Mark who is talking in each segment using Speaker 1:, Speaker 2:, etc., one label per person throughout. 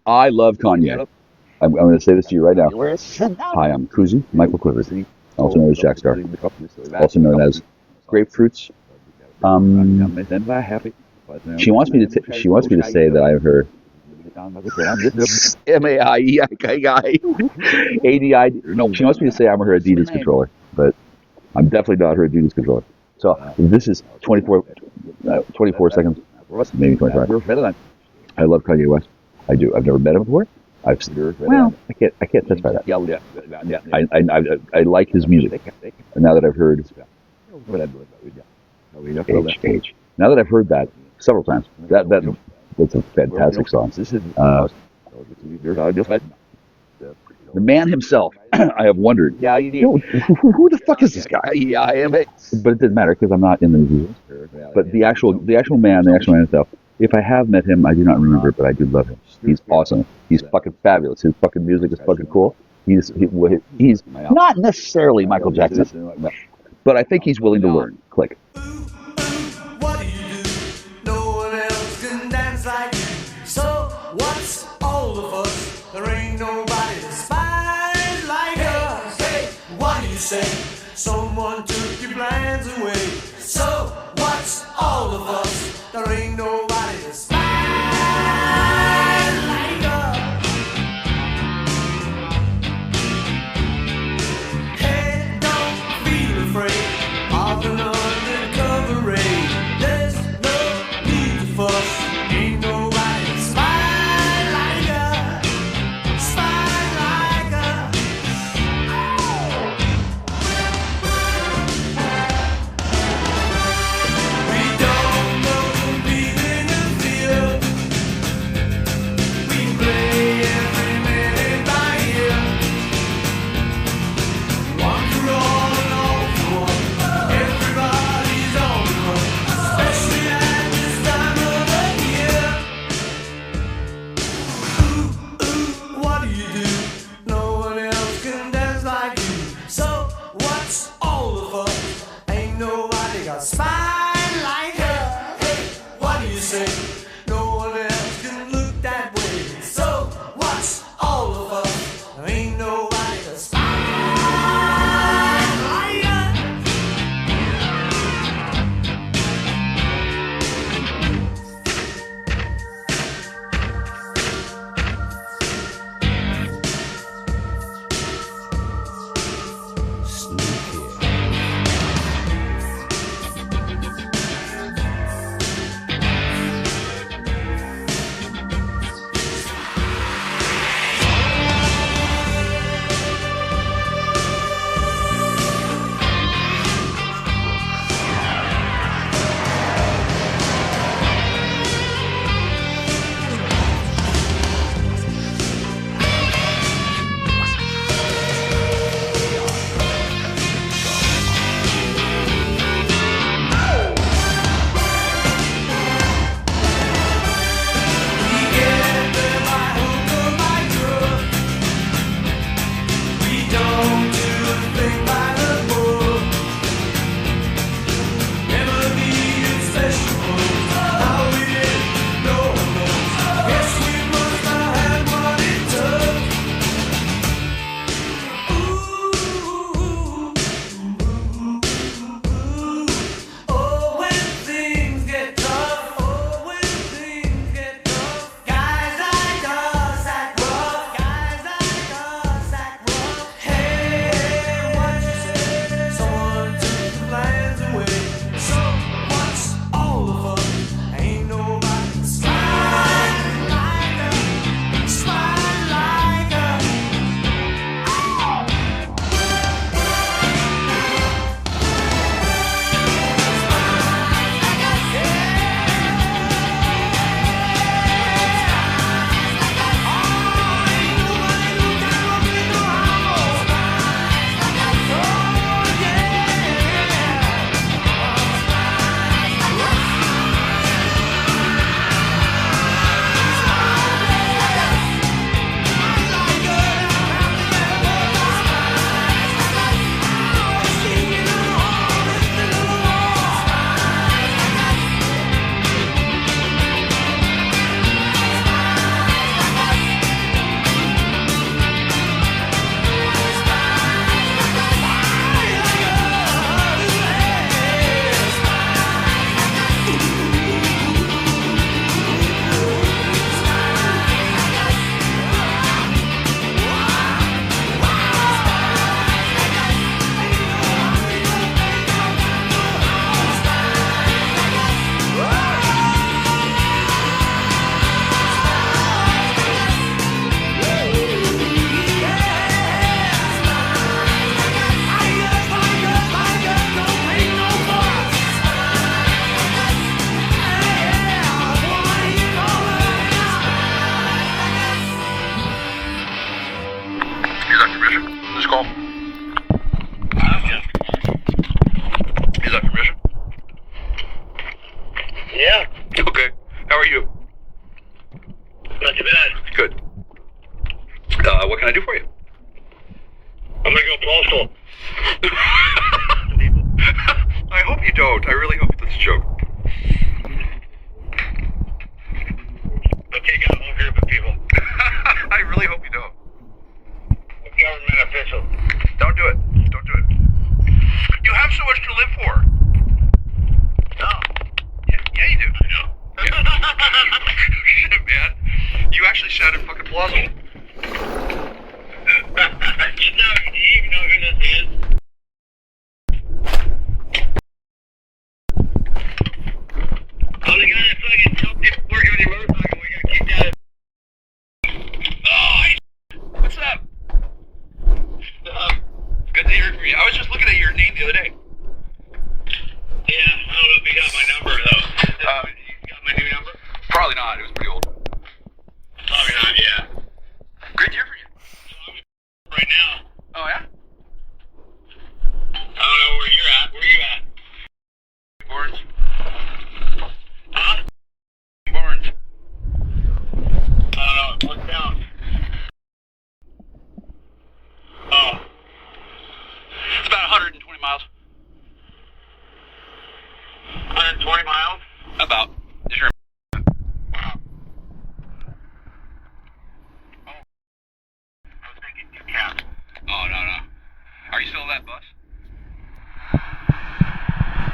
Speaker 1: I love Kanye. I'm going to say this to you right now. Hi, I'm Kuczi, michealkuczi, also known as Jackstar, also known as Grapefruits. She wants me to say that I'm her MAIE ADI. No, she wants me to say I'm her Adidas controller, but I'm definitely not her Adidas controller. So this is 24 seconds, maybe 25. I love Kanye West. I do. I've never met him before. I can't testify that. I like his music. And now that I've heard H. Now that I've heard that several times, that's a fantastic song. The man himself, I have wondered, who the fuck is this guy? But it didn't matter because I'm not in the movie. But the actual man himself, if I have met him, I do not remember, but I do love him. He's awesome. He's fucking fabulous. His fucking music is fucking cool. He's not necessarily Michael Jackson, but I think he's willing to learn. Click.
Speaker 2: What do you do? No one else can dance like you. So what's all of us? There ain't nobody spies like us. Hey, what do you say? Someone took your plans away. So what's all of us? There ain't nobody spies like us. Hey, don't feel afraid of an undercover raid. There's no need to fuss. Ain't nobody spy like us. Spy like us. We don't know being
Speaker 1: What can I do for you?
Speaker 3: I'm gonna go postal.
Speaker 1: I hope you don't. I really hope that's a joke.
Speaker 3: I'll take out a whole group of people.
Speaker 1: I really hope you don't.
Speaker 3: Government official.
Speaker 1: Don't do it. Don't do it. You have so much to live for.
Speaker 3: No.
Speaker 1: Yeah, you do.
Speaker 3: I know.
Speaker 1: Shit, man. You actually sounded fucking plausible.
Speaker 3: Do you even know who this is? Oh, the guy that fucking helped you work on your motorcycle, we got kicked out of.
Speaker 1: Oh, what's up? Good to hear from you. I was just looking at your name the other day.
Speaker 3: Yeah, I don't know if he got my number, though. You got my new number?
Speaker 1: Probably not. It was pretty old.
Speaker 3: Probably not, yeah.
Speaker 1: Great to hear from you.
Speaker 3: Right now.
Speaker 1: Oh, yeah?
Speaker 3: I don't know where you're at. Where you at?
Speaker 1: Barnes.
Speaker 3: Huh?
Speaker 1: Barnes.
Speaker 3: I don't know. What's down? Oh.
Speaker 1: It's about 120 miles.
Speaker 3: 120 miles?
Speaker 1: About. Is your...
Speaker 3: Wow. Oh. I was thinking you capped.
Speaker 1: Oh, no. Are you still on that bus?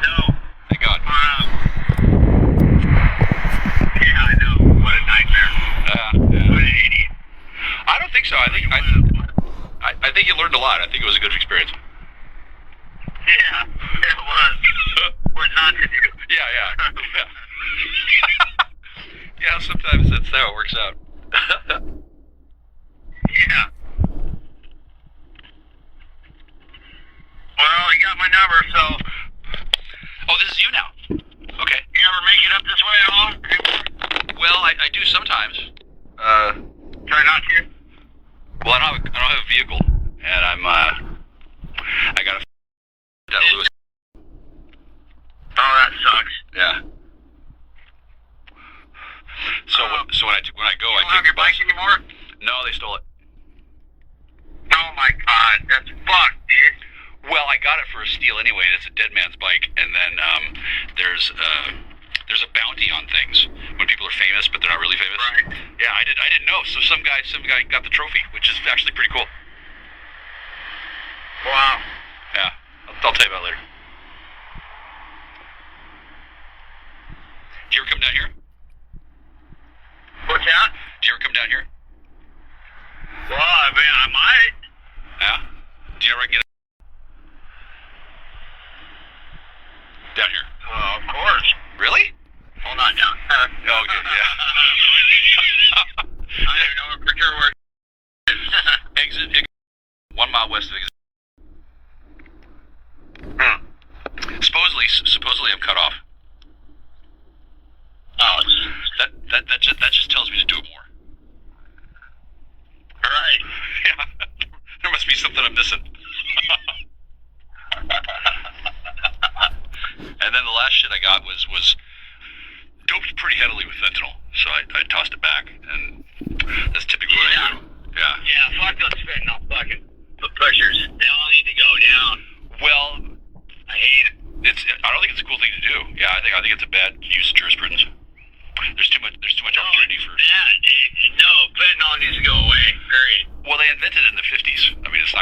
Speaker 3: No.
Speaker 1: Thank God.
Speaker 3: Yeah, I know. What a nightmare.
Speaker 1: Yeah.
Speaker 3: What an idiot.
Speaker 1: I don't think so. I think you learned a lot. I think it was a good experience.
Speaker 3: Yeah, it was. What not to do.
Speaker 1: Yeah. Yeah, sometimes that's how it works out.
Speaker 3: Yeah. Well, you got my number, so.
Speaker 1: Oh, this is you now. Okay.
Speaker 3: You ever make it up this way at all?
Speaker 1: Well, I do sometimes.
Speaker 3: Try not to.
Speaker 1: Well, I don't have a vehicle, and I got a down Lewis.
Speaker 3: Oh, that sucks.
Speaker 1: Yeah. So when I go,
Speaker 3: You
Speaker 1: I
Speaker 3: don't
Speaker 1: take
Speaker 3: have your
Speaker 1: the bus.
Speaker 3: bike anymore?
Speaker 1: No, they stole it.
Speaker 3: Oh my God, that's fucked, dude.
Speaker 1: Well, I got it for a steal anyway, and it's a dead man's bike. And then there's a bounty on things when people are famous, but they're not really famous.
Speaker 3: Right.
Speaker 1: Yeah, I didn't know. So some guy got the trophy, which is actually pretty cool.
Speaker 3: Wow.
Speaker 1: Yeah, I'll tell you about it later. Do you ever come down here?
Speaker 3: What's that?
Speaker 1: Do you ever come down here?
Speaker 3: Well, I mean, I might.
Speaker 1: Yeah. Do you ever get down here?
Speaker 3: Of course.
Speaker 1: Really?
Speaker 3: Well, not down.
Speaker 1: Oh, good. Yeah.
Speaker 3: I don't even know for sure where.
Speaker 1: Exit 1 mile west of exit. Supposedly I'm cut off.
Speaker 3: Oh,
Speaker 1: That just tells me to do it more.
Speaker 3: right.
Speaker 1: Yeah. There must be something I'm missing. And then the last shit I got was doped pretty heavily with fentanyl, so I tossed it back, and that's typically what I do. Yeah.
Speaker 3: Yeah, fuck those fentanyl fucking pushers. They all need to go down.
Speaker 1: Well,
Speaker 3: I hate it.
Speaker 1: I don't think it's a cool thing to do. Yeah, I think it's a bad use of jurisprudence. There's too much opportunity for.
Speaker 3: Bad, dude. No, fentanyl needs to go away. Period.
Speaker 1: Well, they invented it in the 50s. I mean, it's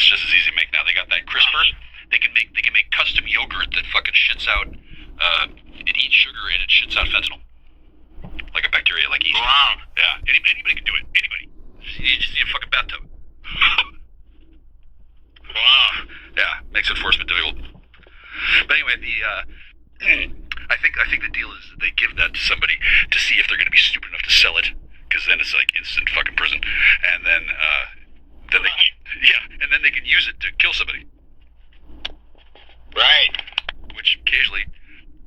Speaker 1: just as easy to make now. They got that CRISPR. They can make custom yogurt that fucking shits out. It eats sugar and it shits out fentanyl, like a bacteria, like yeast.
Speaker 3: Wow.
Speaker 1: Yeah, anybody can do it. Anybody. You just need a fucking bathtub.
Speaker 3: Wow.
Speaker 1: Yeah, makes enforcement difficult. But anyway, I think the deal is that they give that to somebody to see if they're going to be stupid enough to sell it, because then it's like instant fucking prison, and then they can use it to kill somebody.
Speaker 3: Right.
Speaker 1: Which occasionally,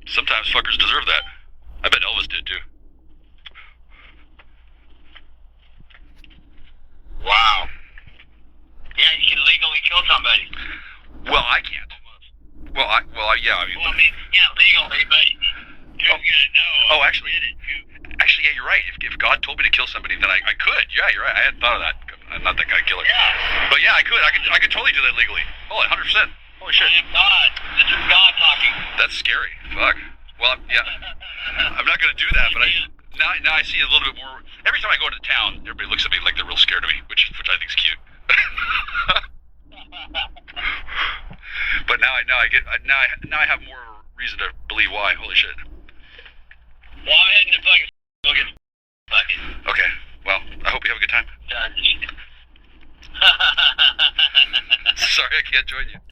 Speaker 1: sometimes fuckers deserve that. I bet Elvis did too.
Speaker 3: Wow. Yeah, you can legally kill somebody.
Speaker 1: Well, I can't. Well, yeah. I mean,
Speaker 3: yeah, legally, but who's gonna know?
Speaker 1: Oh, actually, yeah, you're right. If God told me to kill somebody, then I could. Yeah, you're right. I hadn't thought of that. I I'm not that kind of killer.
Speaker 3: Yeah.
Speaker 1: But yeah, I could totally do that legally. Oh, 100%. Holy shit.
Speaker 3: I am God. This is God talking.
Speaker 1: That's scary. Fuck. Well, yeah. I'm not going to do that, but now I see a little bit more. Every time I go into town, everybody looks at me like they're real scared of me, which I think is cute. But now I have more reason to believe why. Holy shit.
Speaker 3: Well, I'm heading to fucking go get bucket.
Speaker 1: Okay. Well, I hope you have a good time. Sorry, I can't join you.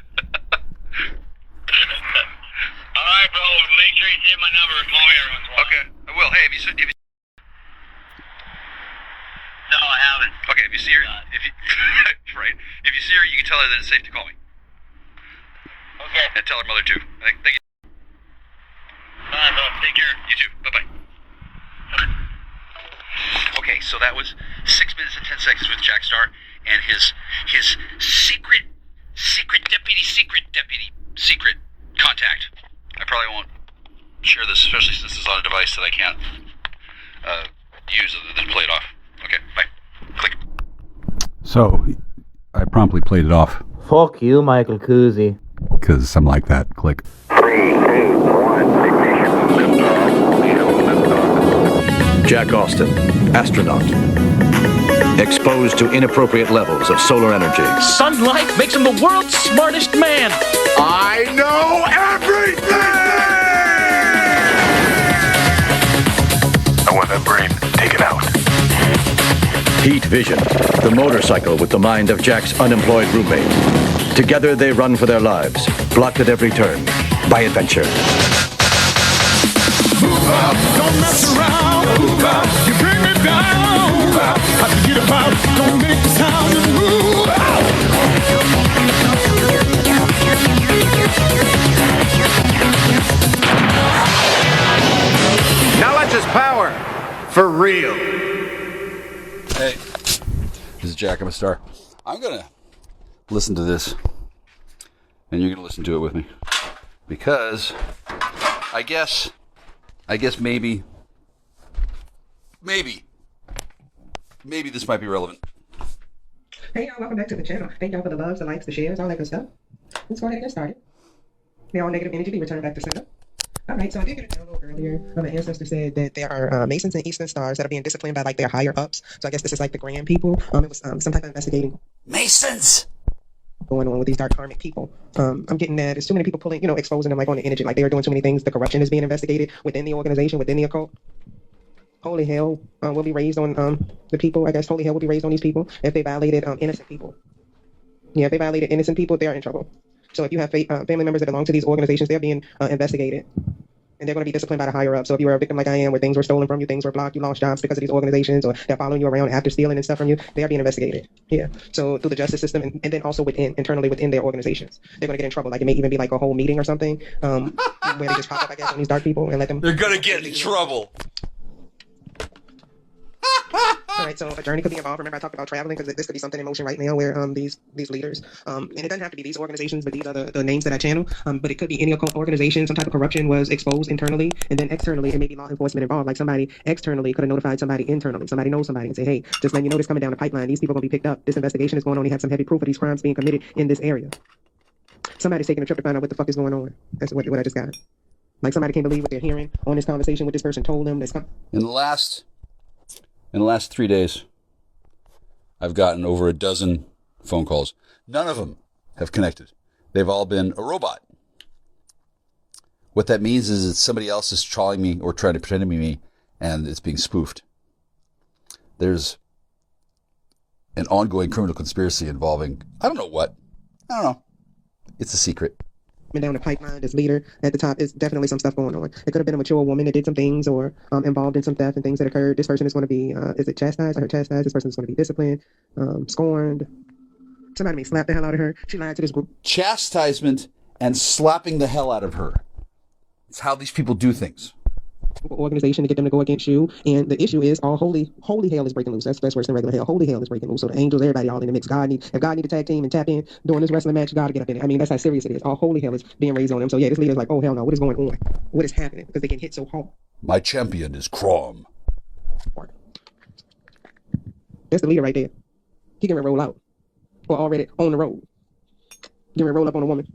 Speaker 3: All right, bro. Make sure you save my number and call me every once in a while.
Speaker 1: Okay, I will. Hey, if you
Speaker 3: No, I haven't.
Speaker 1: okay, if you see her, right, if you see her, you can tell her that it's safe to call me,
Speaker 3: Okay.
Speaker 1: and tell her mother too. Thank you.
Speaker 3: All right, bro. Take care.
Speaker 1: You too. Bye bye. Okay, so that was 6 minutes and 10 seconds with Jackstar and his secret contact. I probably won't share this, especially since it's on a device that I can't use other than play it off. Okay, bye. Click. So, I promptly played it off.
Speaker 4: Fuck you, michealkuczi.
Speaker 1: Because I'm like that. Click.
Speaker 3: 3, 2, 1, ignition.
Speaker 5: Jack Austin, astronaut. Exposed to inappropriate levels of solar energy.
Speaker 6: Sunlight makes him the world's smartest man.
Speaker 7: I know everything! I want that brain taken out.
Speaker 5: Heat Vision, the motorcycle with the mind of Jack's unemployed roommate. Together they run for their lives, blocked at every turn by adventure.
Speaker 7: Move out, don't mess around. Move out, you bring me down. Move out, I can get about. Don't make the sound and move out. Now let's just power for real.
Speaker 1: Hey, this is Jack. I'm a star. I'm gonna listen to this, and you're gonna listen to it with me, because I guess maybe this might be relevant.
Speaker 8: Hey y'all, welcome back to the channel. Thank y'all for the loves, the likes, the shares, all that good stuff. Let's go ahead and get started. May all negative energy be returned back to center. Alright, so I did get a download earlier. An ancestor said that there are Masons and Eastern Stars that are being disciplined by like their higher ups. So I guess this is like the grand people. It was some type of investigating
Speaker 1: Masons
Speaker 8: going on with these dark karmic people. I'm getting that there's too many people pulling, exposing them like on the energy, like they are doing too many things. The corruption is being investigated within the organization, within the occult. Holy hell will be raised on the people. I guess holy hell will be raised on these people if they violated innocent people. Yeah, if they violated innocent people, they're in trouble. So if you have family members that belong to these organizations, they're being investigated. And they're going to be disciplined by the higher up. So if you were a victim like I am, where things were stolen from you, things were blocked, you lost jobs because of these organizations, or they're following you around after stealing and stuff from you, they are being investigated. Yeah. So through the justice system, and then also internally within their organizations, they're going to get in trouble. Like it may even be like a whole meeting or something where they just pop up, I guess, on these dark people and let them.
Speaker 1: They're gonna get in trouble.
Speaker 8: All right, so a journey could be involved. Remember, I talked about traveling because this could be something in motion right now where these leaders, and it doesn't have to be these organizations, but these are the names that I channel. But it could be any occult organization. Some type of corruption was exposed internally, and then externally, it may be law enforcement involved. Like somebody externally could have notified somebody internally. Somebody knows somebody and say, hey, just letting you know this coming down the pipeline. These people are going to be picked up. This investigation is going on. We have some heavy proof of these crimes being committed in this area. Somebody's taking a trip to find out what the fuck is going on. That's what I just got. Like somebody can't believe what they're hearing on this conversation, what this person told them.
Speaker 1: In the last 3 days, I've gotten over a dozen phone calls. None of them have connected. They've all been a robot. What that means is that somebody else is trolling me or trying to pretend to be me, and it's being spoofed. There's an ongoing criminal conspiracy involving, I don't know what. I don't know. It's a secret.
Speaker 8: Down the pipeline, this leader at the top, is definitely some stuff going on. It could have been a mature woman that did some things or involved in some theft and things that occurred. This person is going to be, is it chastised? I heard chastised. This person is going to be disciplined, scorned. Somebody may slap the hell out of her. She lied to this group.
Speaker 1: Chastisement and slapping the hell out of her. It's how these people do things.
Speaker 8: Organization to get them to go against you, and the issue is all holy hell is breaking loose. That's worse than regular hell. Holy hell is breaking loose. So the angels, everybody, all in the mix. If God need to tag team and tap in during this wrestling match, God to get up in it. I mean, that's how serious it is. All holy hell is being raised on them. So yeah, this leader's like, oh hell no, what is going on? What is happening? Because they get hit so hard.
Speaker 1: My champion is Crom.
Speaker 8: That's the leader right there. He getting ready to roll out. Or already on the road. Getting ready to roll up on a woman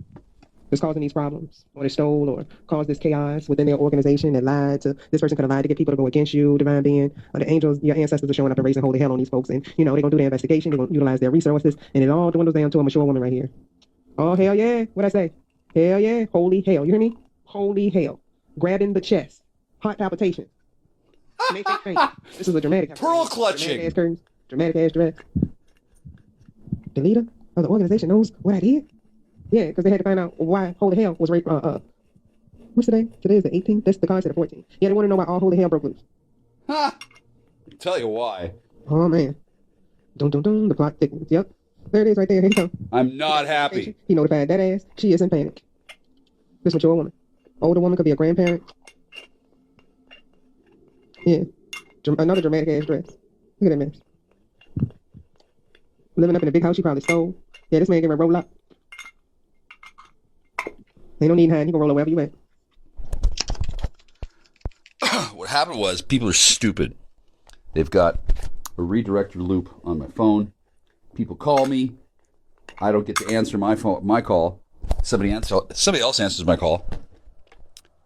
Speaker 8: that's causing these problems, or they stole or caused this chaos within their organization that lied to, this person could have lied to get people to go against you, divine being, or the angels, your ancestors are showing up and raising holy hell on these folks, and they're gonna do their investigation, they're gonna utilize their resources, and it all dwindles down to a mature woman right here. Oh, hell yeah, what'd I say? Hell yeah, holy hell, you hear me? Holy hell. Grabbing the chest, heart palpitation. This is a dramatic
Speaker 9: Pearl clutching.
Speaker 8: Dramatic ass curtains, dramatic ass dress. The leader of the organization knows what I did? Yeah, because they had to find out why holy hell was raped. What's today? Today is the 18th. That's the card to the 14th. Yeah, they want to know why all holy hell broke loose.
Speaker 9: Ha! Tell you why.
Speaker 8: Oh man, dun dun dun. The plot thickens. Yep, there it is, right there. Here you go.
Speaker 9: I'm not happy.
Speaker 8: He notified that ass. She is in panic. This mature woman, older woman, could be a grandparent. Yeah, another dramatic ass dress. Look at that mess. Living up in a big house she probably stole. Yeah, this man getting ready to roll up. Ain't no need hiding. He can roll up wherever you at.
Speaker 9: What happened was people are stupid. They've got a redirector loop on my phone. People call me. I don't get to answer my call. Somebody else answers my call.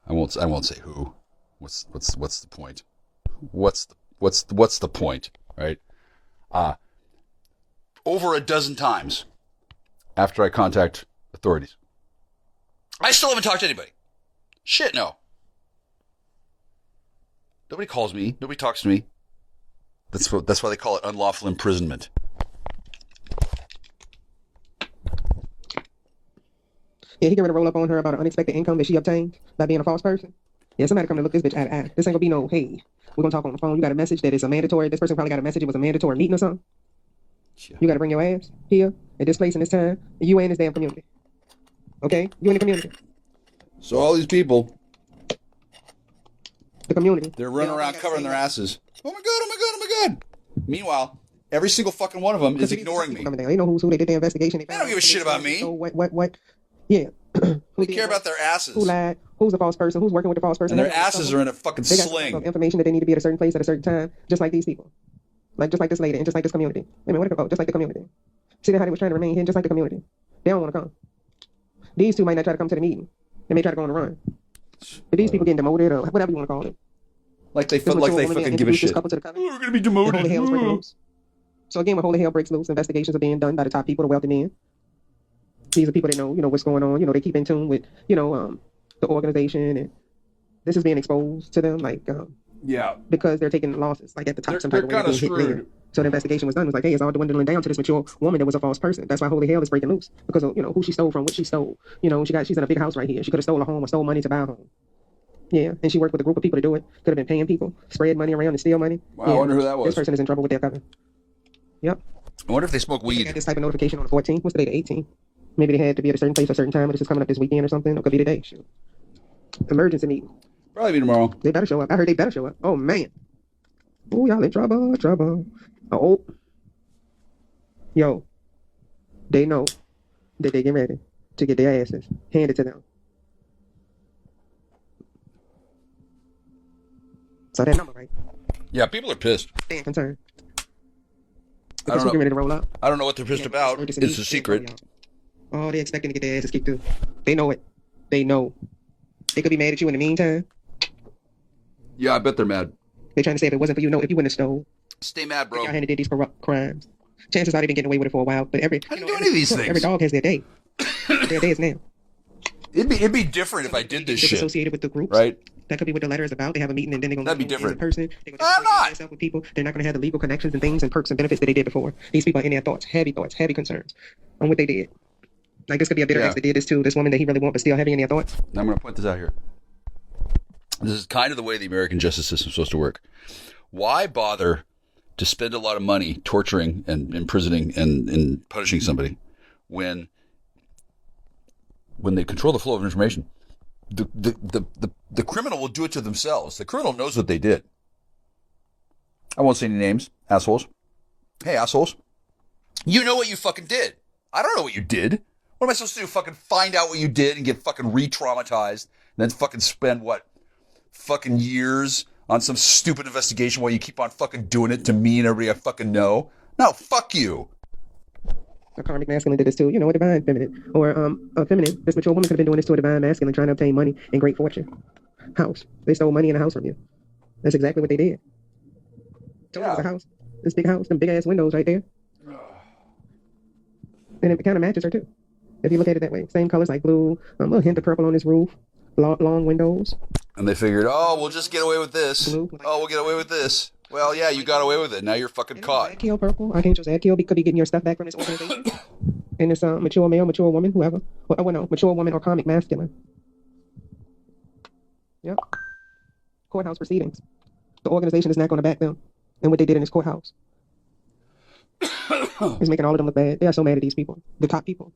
Speaker 9: I won't say who. What's the point? What's the point, right? Over a dozen times after I contact authorities. I still haven't talked to anybody. Shit, no. Nobody calls me. Nobody talks to me. That's why they call it unlawful imprisonment.
Speaker 8: Yeah, he getting ready to roll up on her about an unexpected income that she obtained by being a false person. Yeah, somebody come to look this bitch eye to eye. This ain't gonna be no, hey, we're gonna talk on the phone. You got a message that is a mandatory. This person probably got a message it was a mandatory meeting or something. Yeah. You got to bring your ass here at this place in this time. And you ain't this damn community. Okay? You in the community.
Speaker 9: So all these people,
Speaker 8: the community,
Speaker 9: they're running around covering their asses. Oh my god! Oh my god! Oh my god! Meanwhile, every single fucking one of them is ignoring me.
Speaker 8: They know who they did the investigation.
Speaker 9: They don't give a shit about me.
Speaker 8: So what? Yeah.
Speaker 9: They care about their asses.
Speaker 8: Who lied? Who's the false person? Who's working with the false person?
Speaker 9: And their asses are in a fucking sling.
Speaker 8: They got information that they need to be at a certain place at a certain time, just like these people. Just like this lady and just like this community. Wait a minute, just like the community. See how they was trying to remain hidden, just like the community. They don't want to come. These two might not try to come to the meeting. They may try to go on the run. But these people getting demoted or whatever you want to call it.
Speaker 9: Like they fucking give a shit.
Speaker 8: We're
Speaker 9: going to be demoted.
Speaker 8: Holy hell is breaking loose. So again, when holy hell breaks loose, investigations are being done by the top people, the wealthy men. These are people that know, what's going on. They keep in tune with, the organization, and this is being exposed to them,
Speaker 9: yeah,
Speaker 8: because they're taking losses, at the top.
Speaker 9: They're kind of screwed.
Speaker 8: So the investigation was done. It was like, hey, it's all dwindling down to this mature woman that was a false person. That's why holy hell is breaking loose, because of, who she stole from, what she stole. She's in a big house right here. She could have stole a home or stole money to buy a home. Yeah, and she worked with a group of people to do it. Could have been paying people, spread money around and steal money.
Speaker 9: Wow, yeah. I wonder who that was.
Speaker 8: This person is in trouble with their coven. Yep.
Speaker 9: I wonder if they smoke weed.
Speaker 8: They got this type of notification on the 14th. What's the day? The 18th. Maybe they had to be at a certain place at a certain time, but this is coming up this weekend or something. Or could be today. Shoot. Emergency meeting.
Speaker 9: Probably be tomorrow.
Speaker 8: They better show up. I heard they better show up. Oh, man. Oh, y'all in trouble. Oh. Yo. They know that they get ready to get their asses handed to them. So that number, right?
Speaker 9: Yeah, people are pissed.
Speaker 8: They're concerned.
Speaker 9: I don't know.
Speaker 8: Ready to roll up.
Speaker 9: I don't know what they're pissed about. It's a secret.
Speaker 8: Oh, they're expecting to get their asses kicked too. They know it. They know. They could be mad at you in the meantime.
Speaker 9: Yeah, I bet they're mad.
Speaker 8: They're trying to say if it wasn't for you, if you wouldn't have stole.
Speaker 9: Stay mad, bro.
Speaker 8: Y'all hadn't did these corrupt crimes. Chances are they've been getting away with it for a while. But
Speaker 9: I didn't do any of these things.
Speaker 8: Every dog has their day. Their day is now.
Speaker 9: It'd be different if I did this shit.
Speaker 8: Associated with the groups,
Speaker 9: right?
Speaker 8: That could be what the letter is about. They have a meeting and then they're going to
Speaker 9: be different.
Speaker 8: In person.
Speaker 9: I'm not.
Speaker 8: With people. They're not going to have the legal connections and things and perks and benefits that they did before. These people are in their thoughts, heavy concerns on what they did. This could be a bitter ex that did this to this woman that he really wants, but still heavy in their thoughts.
Speaker 9: Now I'm going to point this out here. This is kind of the way the American justice system is supposed to work. Why bother to spend a lot of money torturing and imprisoning and punishing somebody when they control the flow of information? The criminal will do it to themselves. The criminal knows what they did. I won't say any names, assholes. Hey, assholes. You know what you fucking did. I don't know what you did. What am I supposed to do? Fucking find out what you did and get fucking re-traumatized and then fucking spend fucking years on some stupid investigation while you keep on fucking doing it to me and everybody I fucking know? No, fuck you.
Speaker 8: A karmic masculine did this to, a divine feminine. Or a feminine, this mature woman could have been doing this to a divine masculine, trying to obtain money and great fortune. House. They stole money in a house from you. That's exactly what they did. Told you it was a house. This big house, them big ass windows right there. And it kind of matches her too. If you look at it that way. Same colors like blue, a little hint of purple on this roof, long windows.
Speaker 9: And they figured, oh, we'll just get away with this. Blue, we'll get away with this. Well, yeah, you got away with it. Now you're fucking caught.
Speaker 8: Zadkiel purple. Archangel Zadkiel could be getting your stuff back from this organization. And it's mature male, mature woman, whoever. Well, no, mature woman or karmic masculine. Yep. Courthouse proceedings. The organization is not going to back them and what they did in this courthouse. It's making all of them look bad. They are so mad at these people. The top people.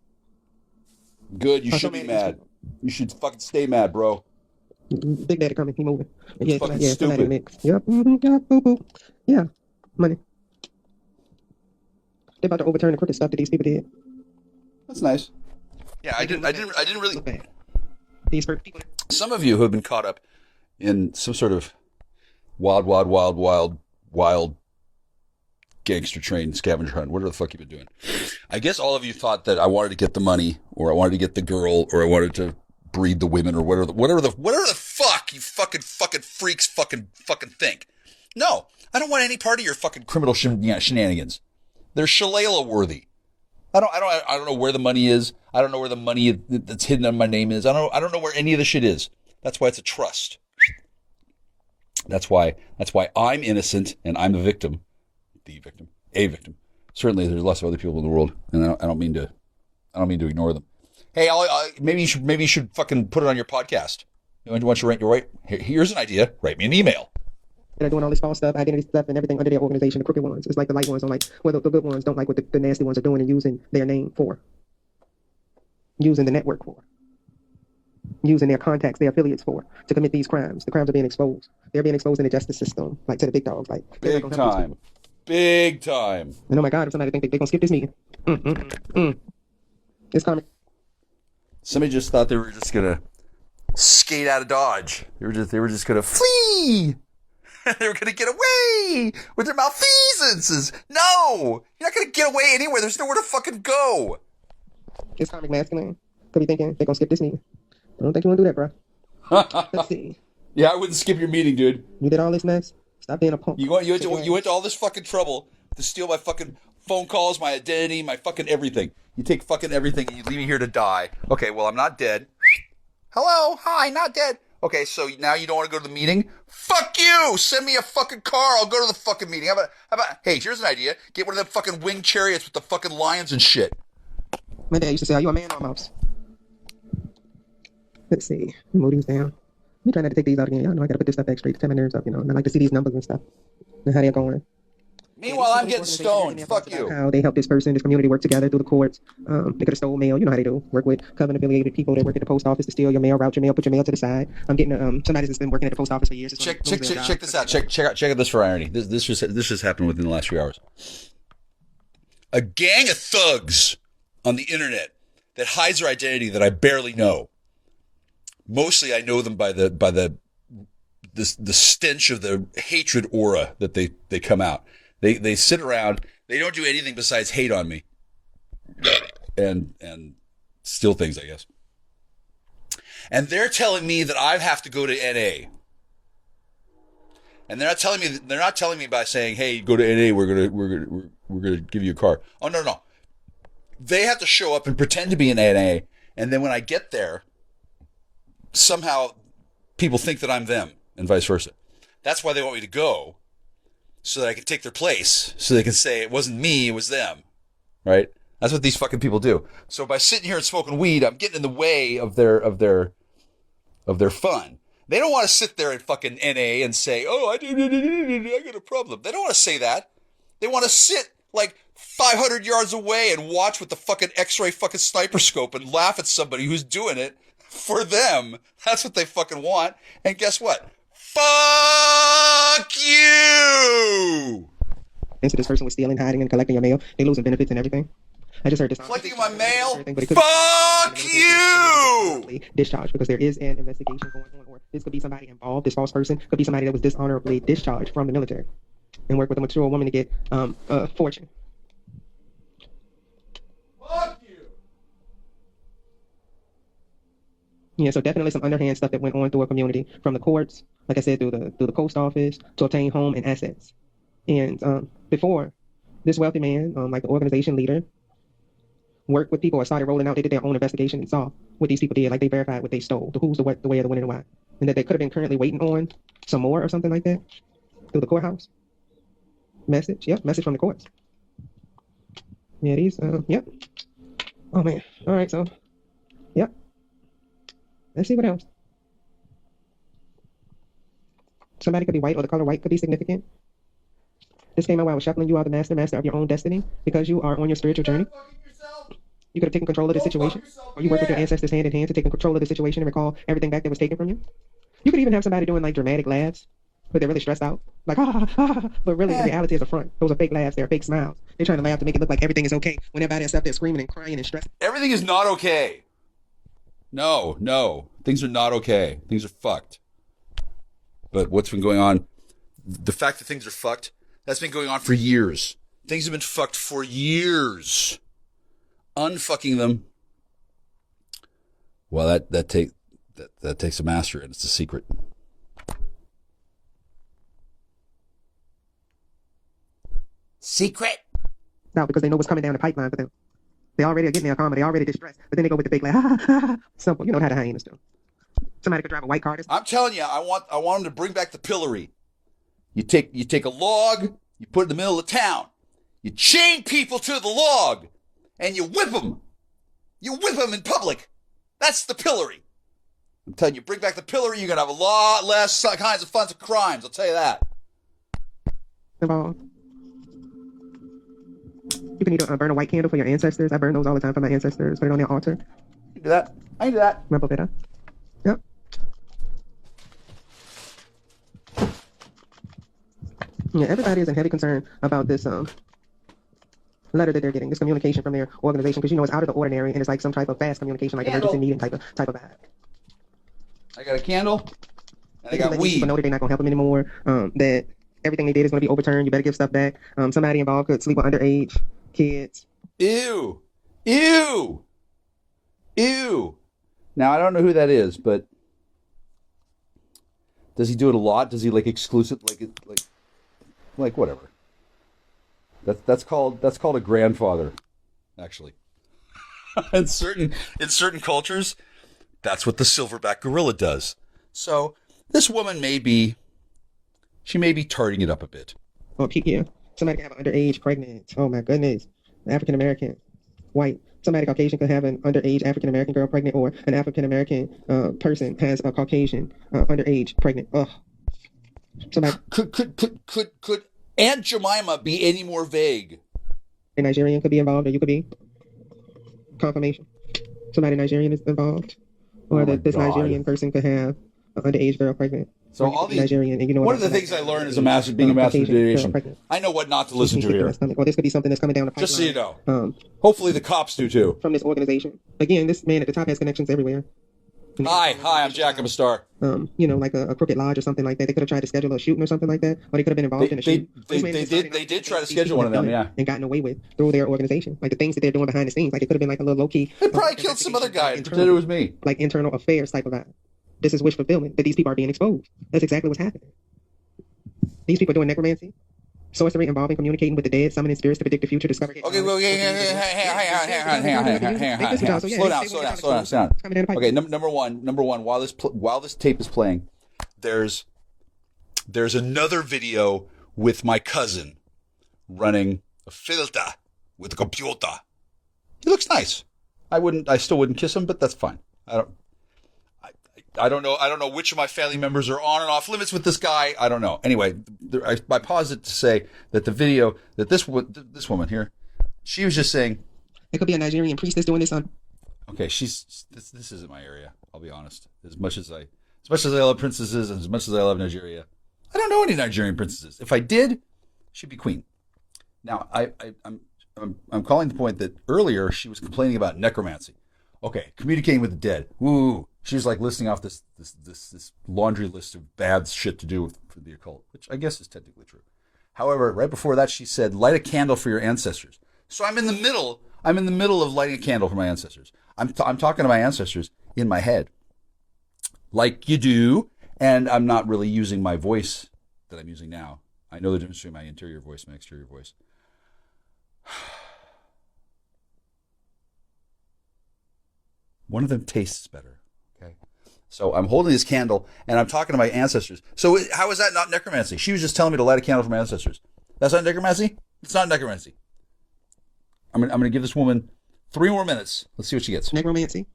Speaker 9: Good. You should be mad. You should fucking stay mad, bro.
Speaker 8: Big Daddy coming. He moving.
Speaker 9: It's fucking stupid.
Speaker 8: Yep. Yeah. Boop, boop. Yeah. Money. They're about to overturn the crooked stuff that these people did.
Speaker 9: That's nice. Yeah, I didn't really.
Speaker 8: Look bad. These people.
Speaker 9: Some of you who have been caught up in some sort of wild gangster train scavenger hunt, whatever the fuck you've been doing. I guess all of you thought that I wanted to get the money, or I wanted to get the girl, or I wanted to breed the women, or whatever the fuck you fucking freaks fucking think. No, I don't want any part of your fucking criminal shenanigans. They're shillelagh worthy. I don't know where the money is. I don't know where the money that's hidden on my name is. I don't know where any of the shit is. That's why it's a trust. That's why I'm innocent and I'm the victim. A victim. Certainly, there's lots of other people in the world, and I don't mean to ignore them. Hey, maybe you should fucking put it on your podcast. You want to write? Here's an idea. Write me an email.
Speaker 8: They're doing all this false stuff, identity stuff, and everything under their organization. The crooked ones, it's like the light ones don't like. Well, the good ones don't like what the nasty ones are doing and using their name for, using the network for, using their contacts, their affiliates for, to commit these crimes. The crimes are being exposed. They're being exposed in the justice system, like to the big dogs, like
Speaker 9: big time. Big time.
Speaker 8: And oh my God, if somebody think they're gonna skip this meeting, it's coming.
Speaker 9: Somebody just thought they were just gonna skate out of Dodge. They were just gonna flee. They were gonna get away with their malfeasances. No, you're not gonna get away anywhere. There's nowhere to fucking go.
Speaker 8: It's comic masculine. Could be thinking they're gonna skip this meeting. I don't think you wanna do that, bro. Let's see.
Speaker 9: Yeah, I wouldn't skip your meeting, dude.
Speaker 8: You did all this mess. Stop being a punk.
Speaker 9: You went to all this fucking trouble to steal my fucking phone calls, my identity, my fucking everything. You take fucking everything and you leave me here to die. Okay, well, I'm not dead. Hello, hi, not dead. Okay, so now you don't want to go to the meeting? Fuck you! Send me a fucking car. I'll go to the fucking meeting. How about? Hey, here's an idea. Get one of them fucking winged chariots with the fucking lions and shit.
Speaker 8: My dad used to say, "Are you a man or a mouse?" Let's see. Move these down. I'm trying not to take these out again. Y'all know I gotta put this stuff back straight to turn my nerves up, and I like to see these numbers and stuff and how they're going.
Speaker 9: Meanwhile, I'm getting stoned. Fuck you.
Speaker 8: How they help this person, this community work together through the courts. They could have stole mail. You know how they do. Work with coven-affiliated people that work at the post office to steal your mail, route your mail, put your mail to the side. I'm getting somebody that's been working at the post office for years.
Speaker 9: Check this out. Check out this for irony. This just happened within the last few hours. A gang of thugs on the internet that hides their identity that I barely know. Mostly, I know them by the stench of the hatred aura that they come out. They sit around. They don't do anything besides hate on me and steal things, I guess. And they're telling me that I have to go to NA. And they're not telling me by saying, "Hey, go to NA. We're gonna give you a car." Oh no. They have to show up and pretend to be in NA, and then when I get there, somehow people think that I'm them, and vice versa. That's why they want me to go, so that I can take their place, so they can say it wasn't me, it was them, right? That's what these fucking people do. So by sitting here and smoking weed, I'm getting in the way of their fun. They don't want to sit there in fucking NA and say, "Oh, I got a problem." They don't want to say that. They want to sit like 500 yards away and watch with the fucking X-ray fucking sniper scope and laugh at somebody who's doing it for them. That's what they fucking want. And guess what? Fuck you!
Speaker 8: And so this person was stealing, hiding, and collecting your mail. They losing benefits and everything. I just heard this.
Speaker 9: Collecting my mail? Fuck you!
Speaker 8: Discharged because there is an investigation going on. Or this could be somebody involved. This false person could be somebody that was dishonorably discharged from the military and work with a mature woman to get a fortune. Yeah, so definitely some underhand stuff that went on through a community, from the courts, like I said, through the post office, to obtain home and assets. And before, this wealthy man, like the organization leader, worked with people or started rolling out, they did their own investigation and saw what these people did. Like, they verified what they stole, the who's, the what, the where, the when, and the why. And that they could have been currently waiting on some more or something like that through the courthouse. Message from the courts. Yeah, these, yep. Oh, man. All right, so, yep. Let's see what else. Somebody could be white, or the color white could be significant. This came out while I was shuffling. You are the master of your own destiny, because you are on your spiritual journey. You could have taken control of the situation, or you work with your ancestors hand in hand to take control of the situation and recall everything back that was taken from you. You could even have somebody doing like dramatic laughs, but they're really stressed out, like but really the reality is a front. Those are fake laughs. They're fake smiles. They're trying to laugh to make it look like everything is okay when everybody else up there screaming and crying and stressed.
Speaker 9: Everything is not okay. No. Things are not okay. Things are fucked. But what's been going on, the fact that things are fucked, that's been going on for years. Things have been fucked for years. Unfucking them, well, that takes a master, and it's a secret. Secret?
Speaker 8: Now, because they know what's coming down the pipeline for them. They already are getting their karma. They already distressed. But then they go with the big laugh. Simple. You know how the hyenas do. Somebody could drive a white car.
Speaker 9: I'm telling you, I want them to bring back the pillory. You take a log, you put it in the middle of town, you chain people to the log, and you whip them. You whip them in public. That's the pillory. I'm telling you, bring back the pillory, you're going to have a lot less kinds of fun of crimes. I'll tell you that.
Speaker 8: You can either burn a white candle for your ancestors. I burn those all the time for my ancestors. Put it on their altar.
Speaker 9: You can do that. I can do that.
Speaker 8: Remember better. Yep. Yeah, everybody is in heavy concern about this letter that they're getting, this communication from their organization, because it's out of the ordinary, and it's like some type of fast communication, like emergency meeting type of vibe.
Speaker 9: I got a candle, and I got weed.
Speaker 8: People know that they're not gonna help them anymore. That everything they did is gonna be overturned. You better give stuff back. Somebody involved could sleep with underage kids.
Speaker 9: Ew. Now I don't know who that is, but does he do it a lot? Does he exclusive like whatever? That's called a grandfather, actually. in certain cultures, that's what the silverback gorilla does. So this woman may be tarting it up a bit.
Speaker 8: Oh, yeah. Somebody can have an underage pregnant. Oh my goodness. African American, white. Somebody Caucasian could have an underage African American girl pregnant, or an African American person has a Caucasian underage pregnant. Ugh. Somebody
Speaker 9: could Aunt Jemima be any more vague?
Speaker 8: A Nigerian could be involved, or you could be. Confirmation. Somebody Nigerian is involved, or this Nigerian person could have an underage girl pregnant.
Speaker 9: So all these
Speaker 8: Nigerian, and
Speaker 9: one of the things I learned as being a master deviation, I know what not to listen to here.
Speaker 8: Or this could be something that's coming down the pipeline.
Speaker 9: Just so you know. Hopefully the cops do too.
Speaker 8: From this organization. Again, this man at the top has connections everywhere.
Speaker 9: Hi, I'm Jack. I'm a star.
Speaker 8: Like a crooked lodge or something like that. They could have tried to schedule a shooting or something like that, or they could have been involved in a shoot.
Speaker 9: They did try to schedule one of them, yeah,
Speaker 8: and gotten away with through their organization. Like the things that they're doing behind the scenes, like it could have been like a little low key.
Speaker 9: They probably killed some other guy and pretended it was me.
Speaker 8: Like internal affairs type of vibe. This is wish fulfillment, that these people are being exposed. That's exactly what's happening. These people are doing necromancy, sorcery involving communicating with the dead, summoning spirits to predict the future, discover.
Speaker 9: Okay, well, slow down. Okay, number one. While this tape is playing, there's another video with my cousin running a filter with a computer. He looks nice. I still wouldn't kiss him, but that's fine. I don't know which of my family members are on and off limits with this guy. I don't know. Anyway, I pause it to say that the video that this woman here, she was just saying,
Speaker 8: it could be a Nigerian priest that's doing this on.
Speaker 9: Okay, this isn't my area. I'll be honest. As much as I love princesses and as much as I love Nigeria, I don't know any Nigerian princesses. If I did, she'd be queen. Now I'm calling the point that earlier she was complaining about necromancy. Okay, communicating with the dead. Woo. She's like listing off this laundry list of bad shit to do for the occult, which I guess is technically true. However, right before that, she said, light a candle for your ancestors. So I'm in the middle of lighting a candle for my ancestors. I'm talking to my ancestors in my head. like you do. And I'm not really using my voice that I'm using now. I know the difference between my interior voice and my exterior voice. One of them tastes better. Okay. So I'm holding this candle and I'm talking to my ancestors. So how is that not necromancy? She was just telling me to light a candle for my ancestors. That's not necromancy? It's not necromancy. I'm gonna give this woman 3 more minutes. Let's see what she gets.
Speaker 8: Necromancy.